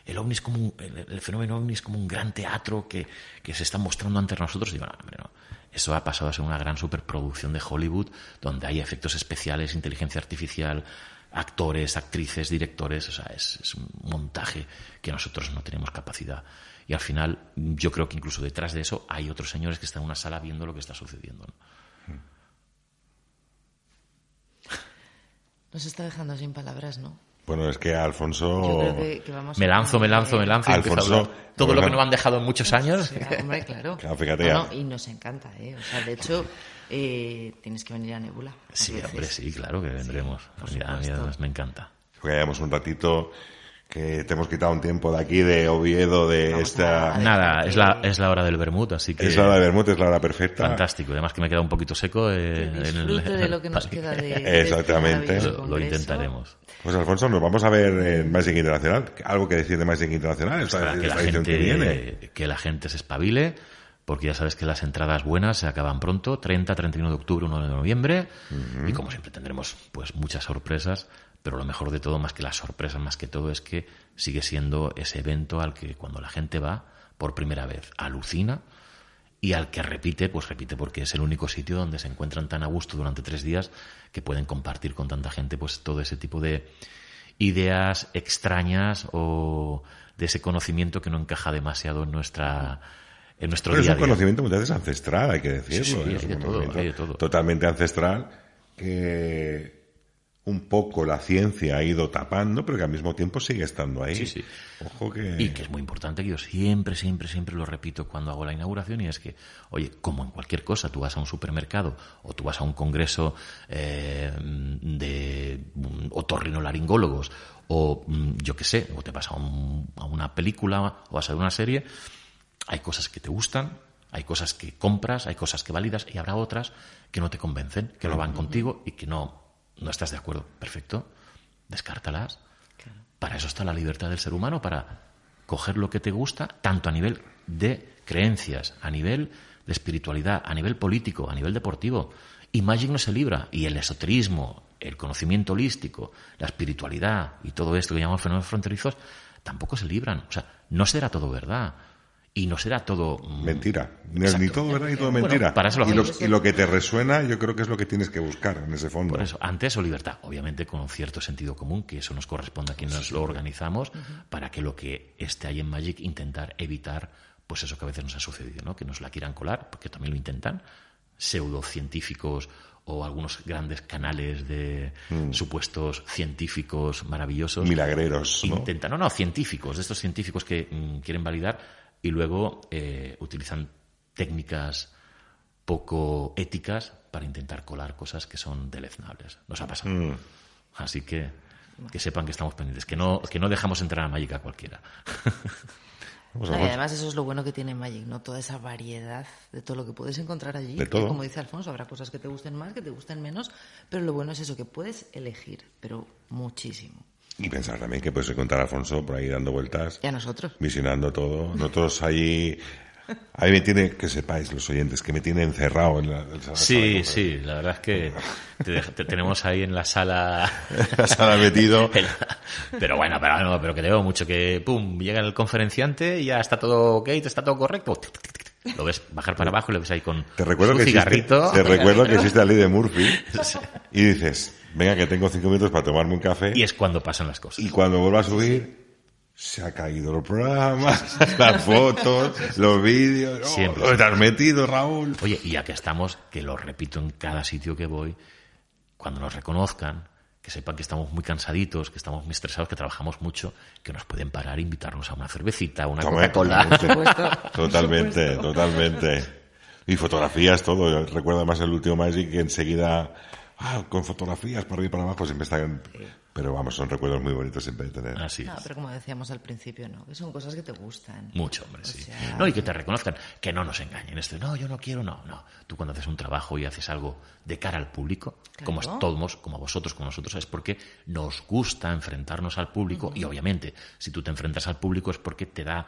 el OVNI es como el fenómeno OVNI es como un gran teatro que se está mostrando ante nosotros. Y digo, no, hombre, no. Eso ha pasado a ser una gran superproducción de Hollywood, donde hay efectos especiales, inteligencia artificial, actores, actrices, directores. O sea, es un montaje que nosotros no tenemos capacidad. Y al final, yo creo que incluso detrás de eso hay otros señores que están en una sala viendo lo que está sucediendo, ¿no? Nos está dejando sin palabras, ¿no? Bueno, es que Alfonso... Yo creo que vamos me lanzo. Y Alfonso, todo lo que nos han dejado en muchos años. Sí, hombre, claro. Claro, fíjate ya. Y nos encanta, ¿eh? O sea, de hecho, tienes que venir a Nebula. Sí, hombre, sí, claro que vendremos. Sí, a mí además me encanta. Que vayamos un ratito, que te hemos quitado un tiempo de aquí, de Oviedo, Nada, es la hora del vermut, así que... Es la hora de vermut, es la hora perfecta. Fantástico, además que me queda un poquito seco. Disfrute de lo que nos queda de Exactamente. Lo intentaremos. Pues Alfonso, nos vamos a ver en Magic Internacional. ¿Algo que decir de Magic Internacional? Que la gente se espabile, porque ya sabes que las entradas buenas se acaban pronto, 30, 31 de octubre, 1 de noviembre, y como siempre tendremos pues muchas sorpresas, pero lo mejor de todo, más que las sorpresas, más que todo, es que sigue siendo ese evento al que cuando la gente va por primera vez alucina, y al que repite, pues repite porque es el único sitio donde se encuentran tan a gusto durante 3 días que pueden compartir con tanta gente pues todo ese tipo de ideas extrañas o de ese conocimiento que no encaja demasiado en nuestro día a día. Es un conocimiento muchas veces ancestral, hay que decirlo. Sí, es hay de todo. Totalmente ancestral, que un poco la ciencia ha ido tapando, pero que al mismo tiempo sigue estando ahí. Sí. Ojo que... Y que es muy importante, que yo siempre lo repito cuando hago la inauguración, y es que, oye, como en cualquier cosa, tú vas a un supermercado o tú vas a un congreso de otorrinolaringólogos o yo qué sé, o te vas a una película o vas a ver una serie, hay cosas que te gustan, hay cosas que compras, hay cosas que validas y habrá otras que no te convencen, que no van contigo y que no estás de acuerdo. Perfecto, descártalas. Claro. Para eso está la libertad del ser humano, para coger lo que te gusta, tanto a nivel de creencias, a nivel de espiritualidad, a nivel político, a nivel deportivo. Y Magic no se libra. Y el esoterismo, el conocimiento holístico, la espiritualidad y todo esto que llamamos fenómenos fronterizos, tampoco se libran. O sea, no será todo verdad. Y no será todo... mentira. Ni todo verdad ni todo mentira. Para eso y lo que te resuena, yo creo que es lo que tienes que buscar en ese fondo. Por eso, antes o libertad, obviamente con un cierto sentido común, que eso nos corresponde a quienes lo organizamos, para que lo que esté ahí en Magic, intentar evitar, pues eso que a veces nos ha sucedido, ¿no? Que nos la quieran colar, porque también lo intentan, pseudocientíficos o algunos grandes canales de supuestos científicos maravillosos. Milagreros, ¿no? Intentan, científicos, de estos científicos que quieren validar y luego utilizan técnicas poco éticas para intentar colar cosas que son deleznables. Nos ha pasado. Así que sepan que estamos pendientes, que no dejamos entrar a Magic a cualquiera. Y además eso es lo bueno que tiene Magic, ¿no? Toda esa variedad de todo lo que puedes encontrar allí. De todo. Que, como dice Alfonso, habrá cosas que te gusten más, que te gusten menos, pero lo bueno es eso, que puedes elegir, pero muchísimo. Y pensar también que puedes encontrar a Alfonso por ahí dando vueltas. Y a nosotros. Visionando todo. Nosotros ahí me tiene, que sepáis los oyentes, que me tiene encerrado en la sala. Sí, la verdad es que te tenemos ahí en la sala... la sala metido. Pero bueno, pero que te veo mucho que, pum, llega el conferenciante y ya está todo ok, está todo correcto. Lo ves bajar para abajo y lo ves ahí con su cigarrito. Te recuerdo que existe la ley de Murphy. Sí. Y dices, venga, que tengo 5 minutos para tomarme un café. Y es cuando pasan las cosas. Y cuando vuelva a subir, se ha caído el programa, las fotos, los vídeos. Siempre. ¿Dónde te has metido, Raúl? Oye, y ya que estamos, que lo repito en cada sitio que voy, cuando nos reconozcan, que sepan que estamos muy cansaditos, que estamos muy estresados, que trabajamos mucho, que nos pueden parar e invitarnos a una cervecita, una Coca-Cola. Totalmente. Y fotografías, todo. Yo recuerdo además el último Magic que enseguida, con fotografías para arriba y para abajo, siempre están... Pero vamos, son recuerdos muy bonitos siempre de tener. Así es. No, pero como decíamos al principio, ¿no? Que son cosas que te gustan. Mucho, hombre, sí. sea... No, y que te reconozcan, que no nos engañen. Yo no quiero, no. Tú cuando haces un trabajo y haces algo de cara al público, claro. como todos, como vosotros, como nosotros, es porque nos gusta enfrentarnos al público y obviamente, si tú te enfrentas al público es porque te da...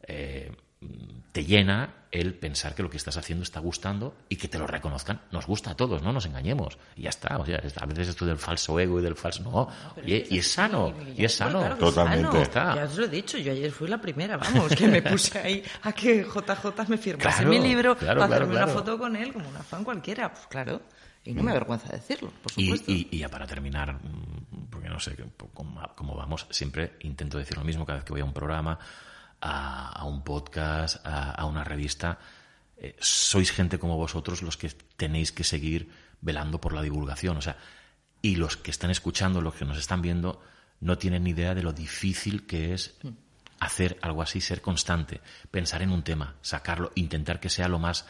te llena el pensar que lo que estás haciendo está gustando y que te lo reconozcan. Nos gusta a todos, no nos engañemos. Y ya está. O sea, a veces esto del falso ego y del falso... No, y es sano. Y es sano. Claro, totalmente. Está. Ya os lo he dicho, yo ayer fui la primera, vamos, que me puse ahí a que JJ me firmase mi libro para hacerme una foto con él, como una fan cualquiera. Pues claro. Y no me avergüenza decirlo, por supuesto. Y ya para terminar, porque no sé cómo vamos, siempre intento decir lo mismo cada vez que voy a un programa, a un podcast, a una revista. Sois gente como vosotros los que tenéis que seguir velando por la divulgación. O sea, y los que están escuchando, los que nos están viendo, no tienen ni idea de lo difícil que es hacer algo así, ser constante, pensar en un tema, sacarlo, intentar que sea lo más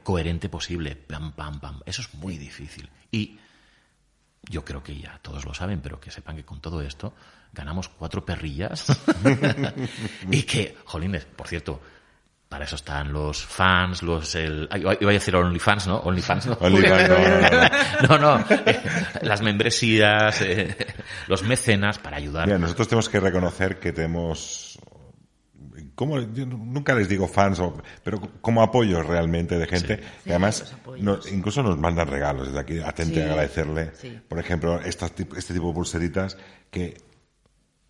coherente posible. Pam, pam, pam. Eso es muy difícil. Y yo creo que ya todos lo saben, pero que sepan que con todo esto ganamos 4 perrillas y que, jolines, por cierto, para eso están los fans, iba a decir OnlyFans, ¿no? OnlyFans, ¿no? No, las membresías, los mecenas para ayudar. Mira, nosotros tenemos que reconocer que tenemos... Yo nunca les digo fans, pero como apoyos realmente de gente. Sí. Y además, incluso nos mandan regalos. Desde aquí, atente a agradecerle. Sí. Por ejemplo, este tipo de pulseritas que,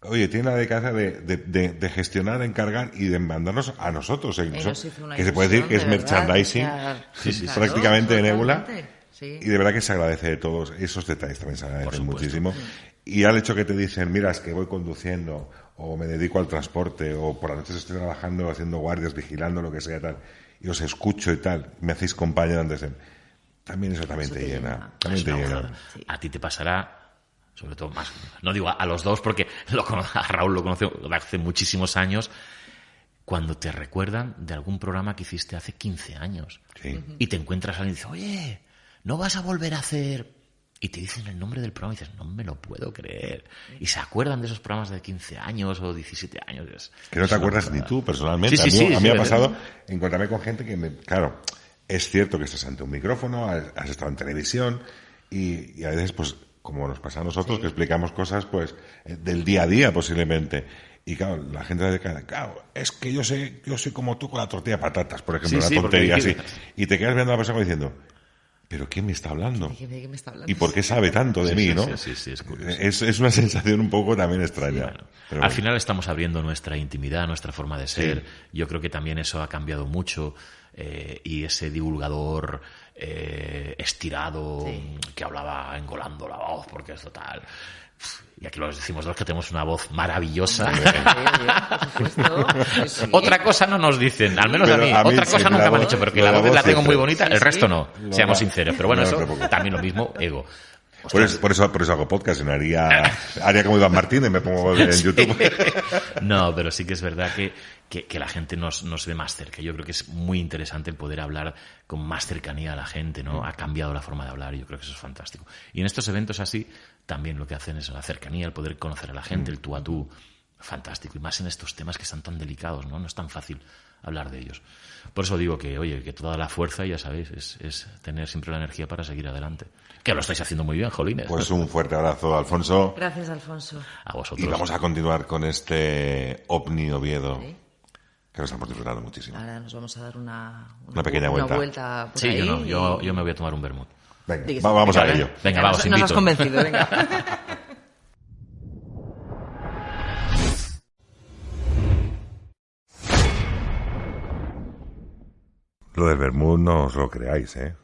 oye, tiene la delicadeza de gestionar, encargar y de mandarnos a nosotros. Incluso, que se puede decir que es merchandising prácticamente de Nebula. Sí. Y de verdad que se agradece de todos. Esos detalles también se agradecen muchísimo. Y al hecho que te dicen, mira, es que voy conduciendo, o me dedico al transporte, o por las noches estoy trabajando, haciendo guardias, vigilando, lo que sea, tal, y os escucho y tal, me hacéis compañía antes de... También eso también te llena. También te llena. Sí. A ti te pasará, sobre todo más, no digo a los dos, porque a Raúl lo conocí hace muchísimos años, cuando te recuerdan de algún programa que hiciste hace 15 años. Sí. Y te encuentras a alguien y dices, oye, ¿no vas a volver a hacer...? Y te dicen el nombre del programa y dices, no me lo puedo creer. Y se acuerdan de esos programas de 15 años o 17 años. Que no te acuerdas ni tú personalmente. Sí, a mí me ha pasado encontrarme con gente que, claro, es cierto que estás ante un micrófono, has estado en televisión y a veces, pues, como nos pasa a nosotros, que explicamos cosas, pues, del día a día posiblemente. Y claro, la gente dice, claro, es que yo sé como tú con la tortilla de patatas, por ejemplo, una tontería así. Y te quedas viendo a la persona diciendo... ¿pero quién me está hablando? ¿De qué me está hablando? ¿Y por qué sabe tanto de mí, no? Sí, es curioso. Es una sensación un poco también extraña. Sí, bueno. Al final estamos abriendo nuestra intimidad, nuestra forma de ser. Sí. Yo creo que también eso ha cambiado mucho y ese divulgador estirado que hablaba engolando la voz porque es total... Y aquí lo decimos dos que tenemos una voz maravillosa. Por supuesto. Sí. Otra cosa no nos dicen, al menos Pero a mí. a mí Otra sí, cosa nunca la me han voz- dicho, pero que la la voz voz la tengo siempre. muy bonita, Sí, el sí. resto no. Seamos va. sinceros. Pero bueno, No te eso preocupes. también lo mismo, ego. Por eso hago podcast, no haría como Iván Martínez, me pongo en YouTube. No, pero sí que es verdad que la gente nos ve más cerca. Yo creo que es muy interesante el poder hablar con más cercanía a la gente, ¿no? Ha cambiado la forma de hablar y yo creo que eso es fantástico. Y en estos eventos así, también lo que hacen es la cercanía, el poder conocer a la gente, el tú a tú. Fantástico. Y más en estos temas que están tan delicados, ¿no? No es tan fácil hablar de ellos. Por eso digo que, oye, que toda la fuerza, ya sabéis, es tener siempre la energía para seguir adelante. Que lo estáis haciendo muy bien, jolines. Pues un fuerte abrazo, Alfonso. Gracias, Alfonso. A vosotros. Y vamos a continuar con este OVNI Oviedo, Sí. que nos estamos disfrutando muchísimo. Ahora nos vamos a dar una pequeña vuelta. vuelta por Sí, ahí. yo me voy a tomar un vermut. Venga, vamos a ello. Venga, vamos, nos invito. has convencido, venga. Lo del vermut no os lo creáis, ¿eh?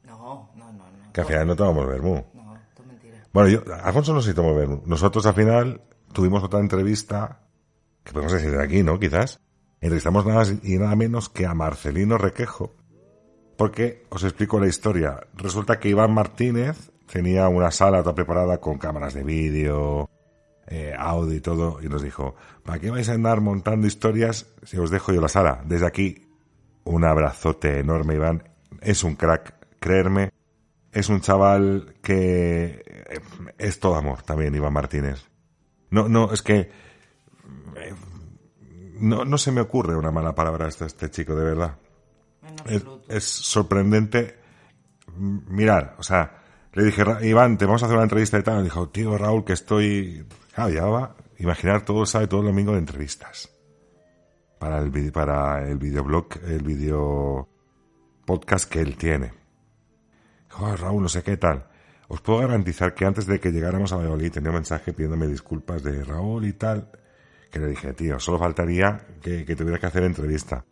No. Que al final no tomamos vermut. No, esto es mentira. Bueno, Alfonso no se tomó vermut. Nosotros al final tuvimos otra entrevista, que podemos decir de aquí, ¿no? Quizás. Entrevistamos nada más y nada menos que a Marcelino Requejo. Porque, os explico la historia. Resulta que Iván Martínez tenía una sala toda preparada con cámaras de vídeo, audio y todo, y nos dijo, ¿para qué vais a andar montando historias si os dejo yo la sala? Desde aquí, un abrazote enorme, Iván. Es un crack, creerme. Es un chaval que es todo amor también, Iván Martínez. No, es que no se me ocurre una mala palabra a este chico, de verdad. Es sorprendente mirar, o sea, le dije, Iván, te vamos a hacer una entrevista y tal, me dijo, tío Raúl, que estoy... Claro, ya va, imaginar, sabe todo el domingo de entrevistas. Para el videoblog, el video podcast que él tiene. Joder, Raúl, no sé qué tal. Os puedo garantizar que antes de que llegáramos a Valladolid tenía un mensaje pidiéndome disculpas de Raúl y tal, que le dije, tío, solo faltaría que tuviera que hacer entrevista.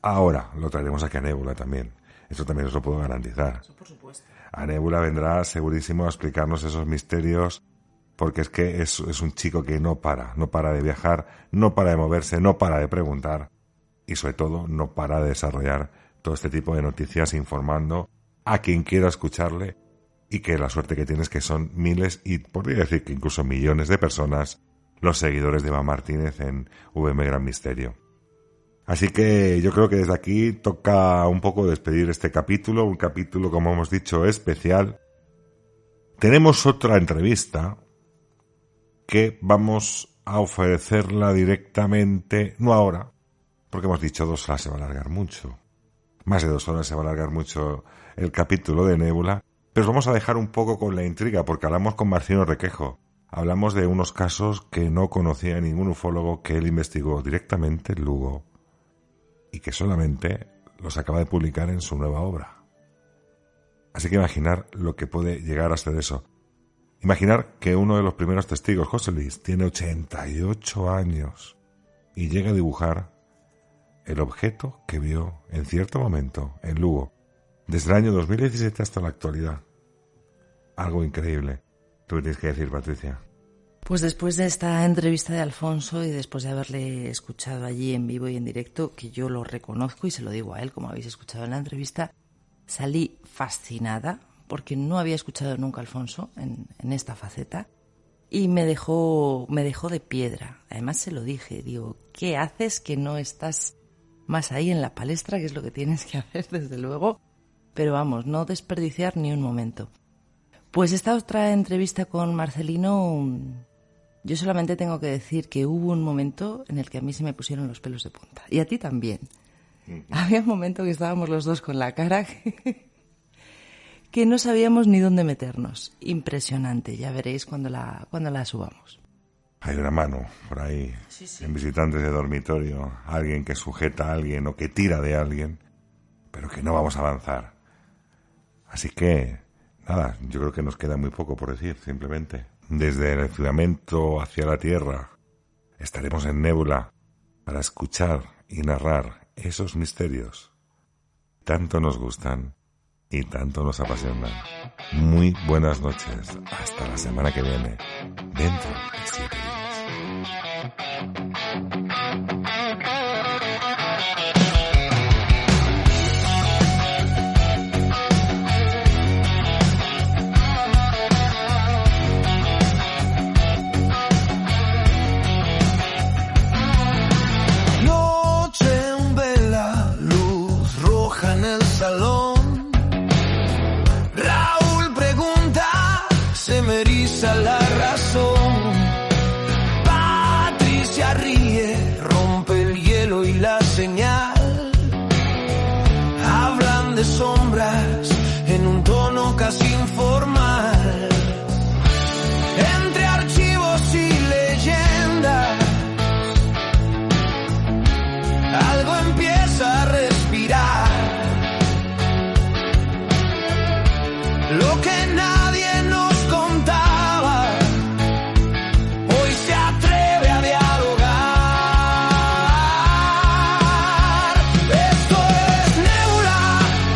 Ahora lo traeremos aquí a Nébula también. Eso también os lo puedo garantizar. Eso por supuesto. A Nébula vendrá segurísimo a explicarnos esos misterios, porque es que es un chico que no para de viajar, no para de moverse, no para de preguntar y sobre todo no para de desarrollar todo este tipo de noticias informando a quien quiera escucharle, y que la suerte que tiene es que son miles y podría decir que incluso millones de personas los seguidores de Iván Martínez en VM Gran Misterio. Así que yo creo que desde aquí toca un poco despedir este capítulo, un capítulo, como hemos dicho, especial. Tenemos otra entrevista que vamos a ofrecerla directamente, no ahora, porque hemos dicho 2 horas se va a alargar mucho. Más de 2 horas se va a alargar mucho el capítulo de Nébula, pero os vamos a dejar un poco con la intriga, porque hablamos con Marcelino Requejo. Hablamos de unos casos que no conocía ningún ufólogo, que él investigó directamente en Lugo y que solamente los acaba de publicar en su nueva obra. Así que imaginar lo que puede llegar a ser eso. Imaginar que uno de los primeros testigos, José Luis, tiene 88 años y llega a dibujar el objeto que vio en cierto momento en Lugo, desde el año 2017 hasta la actualidad. Algo increíble. ¿Tú qué tienes que decir, Patricia? Pues después de esta entrevista de Alfonso y después de haberle escuchado allí en vivo y en directo, que yo lo reconozco y se lo digo a él, como habéis escuchado en la entrevista, salí fascinada porque no había escuchado nunca a Alfonso en esta faceta y me dejó de piedra. Además se lo dije, digo, ¿qué haces que no estás más ahí en la palestra? Que es lo que tienes que hacer, desde luego, pero vamos, no desperdiciar ni un momento. Pues esta otra entrevista con Marcelino, yo solamente tengo que decir que hubo un momento en el que a mí se me pusieron los pelos de punta. Y a ti también. Había un momento que estábamos los dos con la cara que no sabíamos ni dónde meternos. Impresionante, ya veréis cuando la subamos. Hay una mano por ahí, sí. En visitantes de dormitorio, alguien que sujeta a alguien o que tira de alguien, pero que no vamos a avanzar. Así que, nada, yo creo que nos queda muy poco por decir, simplemente. Desde el firmamento hacia la tierra, estaremos en Nébula para escuchar y narrar esos misterios. Tanto nos gustan y tanto nos apasionan. Muy buenas noches. Hasta la semana que viene, dentro de 7 días. Salón. Raúl pregunta, se me eriza la razón. Patricia ríe, rompe el hielo y la señal. Hablan de sombras en un tono casi informal. Entre archivos y leyendas, algo empieza a respirar. Lo que nadie nos contaba, hoy se atreve a dialogar. Esto es Nébula,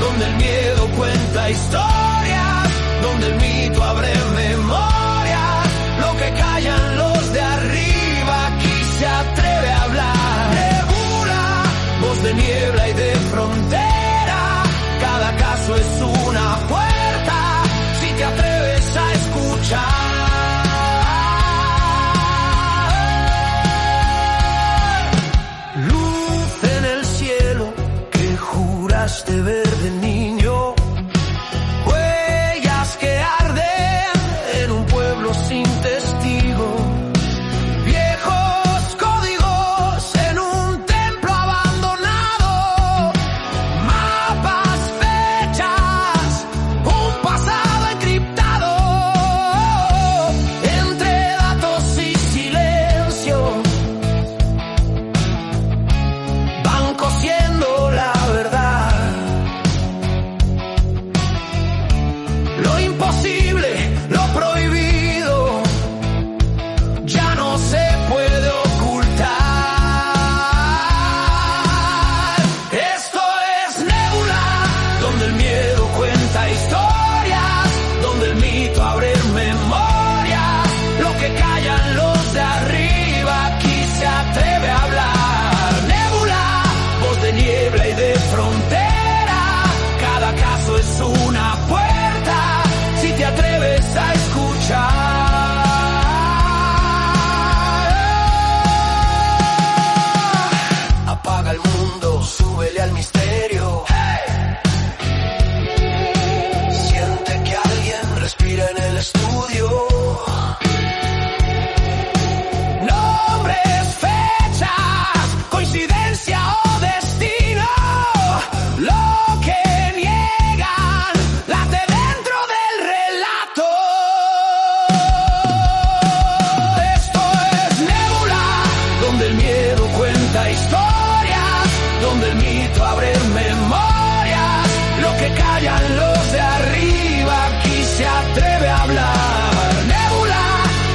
donde el miedo cuenta historias, donde el mito abre memorias. Lo que callan los de arriba, aquí se atreve a hablar. Nébula, voz de niebla y de frontera, cada caso es una puerta. Te atreves a escuchar. Luz en el cielo que juraste ver de niño. Huellas que arden en un pueblo sin testigos. Viejos códigos en un templo abandonado. Mapas, fechas, un pasado. Una puerta, si te atreves a escuchar. Apaga el mundo, súbele al misterio. Hey. Siente que alguien respira en el estudio. Nombres, fechas, coincidencia o destino. Lo que callan los de arriba, aquí se atreve a hablar. Nébula,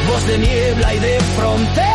voz de niebla y de frontera.